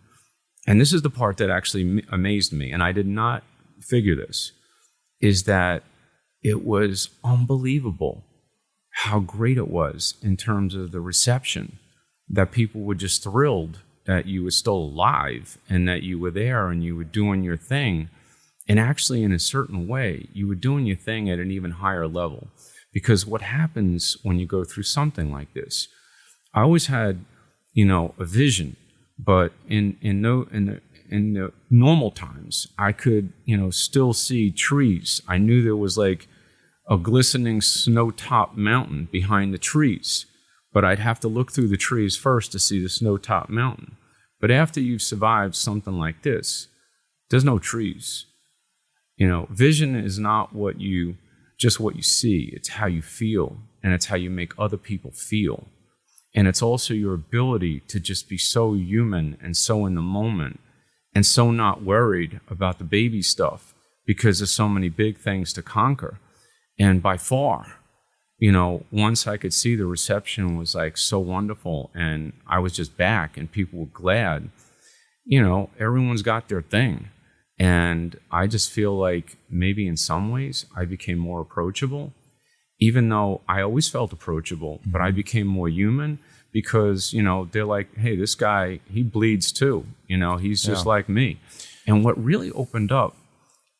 and this is the part that actually amazed me, and I did not figure this, is that it was unbelievable how great it was in terms of the reception, that people were just thrilled that you were still alive and that you were there and you were doing your thing. And actually, in a certain way, you were doing your thing at an even higher level. Because what happens when you go through something like this, I always had, a vision, but in in the normal times, I could, still see trees. I knew there was like a glistening snow-topped mountain behind the trees, but I'd have to look through the trees first to see the snow-topped mountain. But after you've survived something like this, there's no trees. Vision is not just what you see. It's how you feel, and it's how you make other people feel. And it's also your ability to just be so human and so in the moment and so not worried about the baby stuff because there's so many big things to conquer. And by far, once I could see the reception was like so wonderful and I was just back and people were glad, everyone's got their thing. And I just feel like maybe in some ways I became more approachable, even though I always felt approachable, but I became more human because, they're like, hey, this guy, he bleeds too. He's just like me. And what really opened up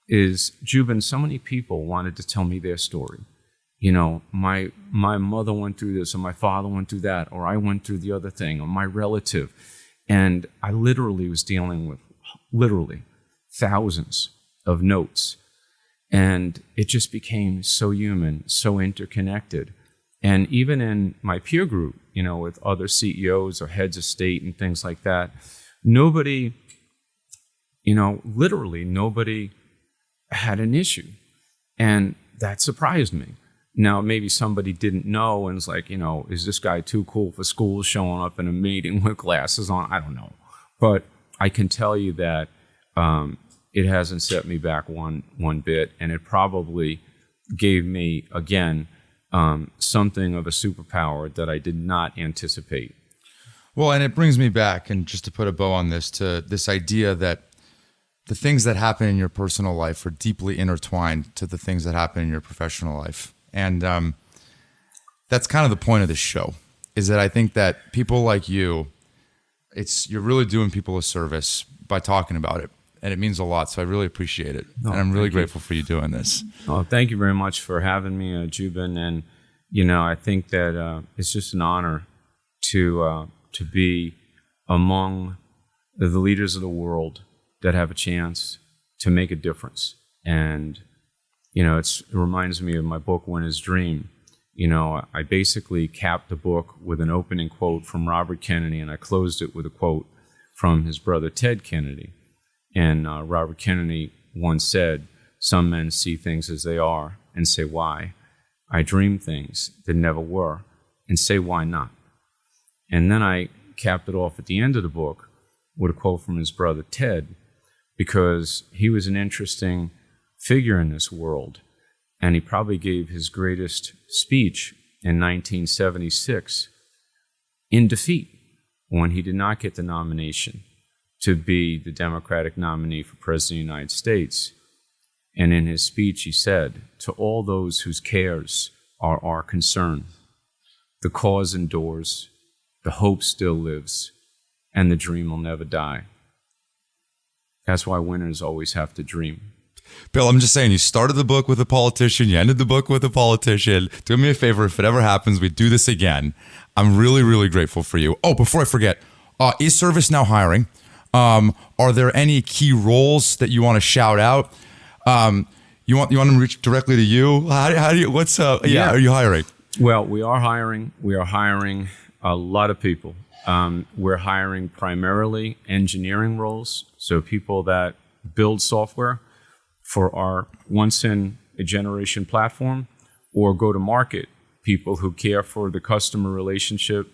is, Joubin, so many people wanted to tell me their story. My mother went through this, or my father went through that, or I went through the other thing, or my relative. And I literally was dealing with thousands of notes. And it just became so human, so interconnected. And even in my peer group, with other CEOs or heads of state and things like that, nobody, literally nobody had an issue. And that surprised me. Now, maybe somebody didn't know and was like, is this guy too cool for school, showing up in a meeting with glasses on? I don't know. But I can tell you that it hasn't set me back one bit, and it probably gave me, again, something of a superpower that I did not anticipate. Well, and it brings me back, and just to put a bow on this, to this idea that the things that happen in your personal life are deeply intertwined to the things that happen in your professional life. And that's kind of the point of this show, is that I think that people like you, you're really doing people a service by talking about it. And it means a lot, so I really appreciate it. And I'm really grateful for you doing this. Oh, thank you very much for having me, Joubin. And, I think that it's just an honor to be among the leaders of the world that have a chance to make a difference. And, it reminds me of my book, Winner's Dream. I basically capped the book with an opening quote from Robert Kennedy, and I closed it with a quote from his brother, Ted Kennedy. And Robert Kennedy once said, some men see things as they are and say, why? I dream things that never were and say, why not? And then I capped it off at the end of the book with a quote from his brother Ted, because he was an interesting figure in this world. And he probably gave his greatest speech in 1976 in defeat when he did not get the nomination to be the Democratic nominee for President of the United States. And in his speech, he said, to all those whose cares are our concern, the cause endures, the hope still lives, and the dream will never die. That's why winners always have to dream. Bill, I'm just saying, you started the book with a politician, you ended the book with a politician. Do me a favor, if it ever happens, we do this again. I'm really, really grateful for you. Oh, before I forget, is ServiceNow hiring? Are there any key roles that you want to shout out? You want them to reach directly to you? How do you? Are you hiring? Well, we are hiring. We are hiring a lot of people. We're hiring primarily engineering roles, so people that build software for our once-in-a-generation platform, or go-to-market people who care for the customer relationship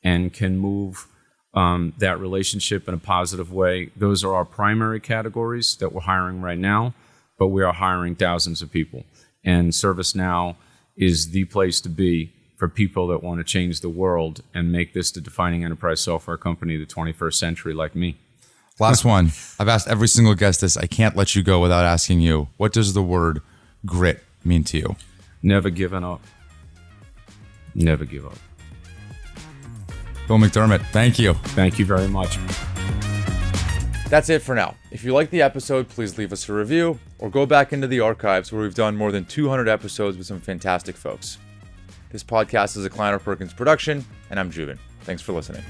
and can move that relationship in a positive way. Those are our primary categories that we're hiring right now, but we are hiring thousands of people. And ServiceNow is the place to be for people that want to change the world and make this the defining enterprise software company of the 21st century, like me. Last one. I've asked every single guest this. I can't let you go without asking you, what does the word grit mean to you? Never giving up. Never give up. Bill McDermott, thank you. Thank you very much. That's it for now. If you liked the episode, please leave us a review or go back into the archives where we've done more than 200 episodes with some fantastic folks. This podcast is a Kleiner Perkins production, and I'm Joubin. Thanks for listening.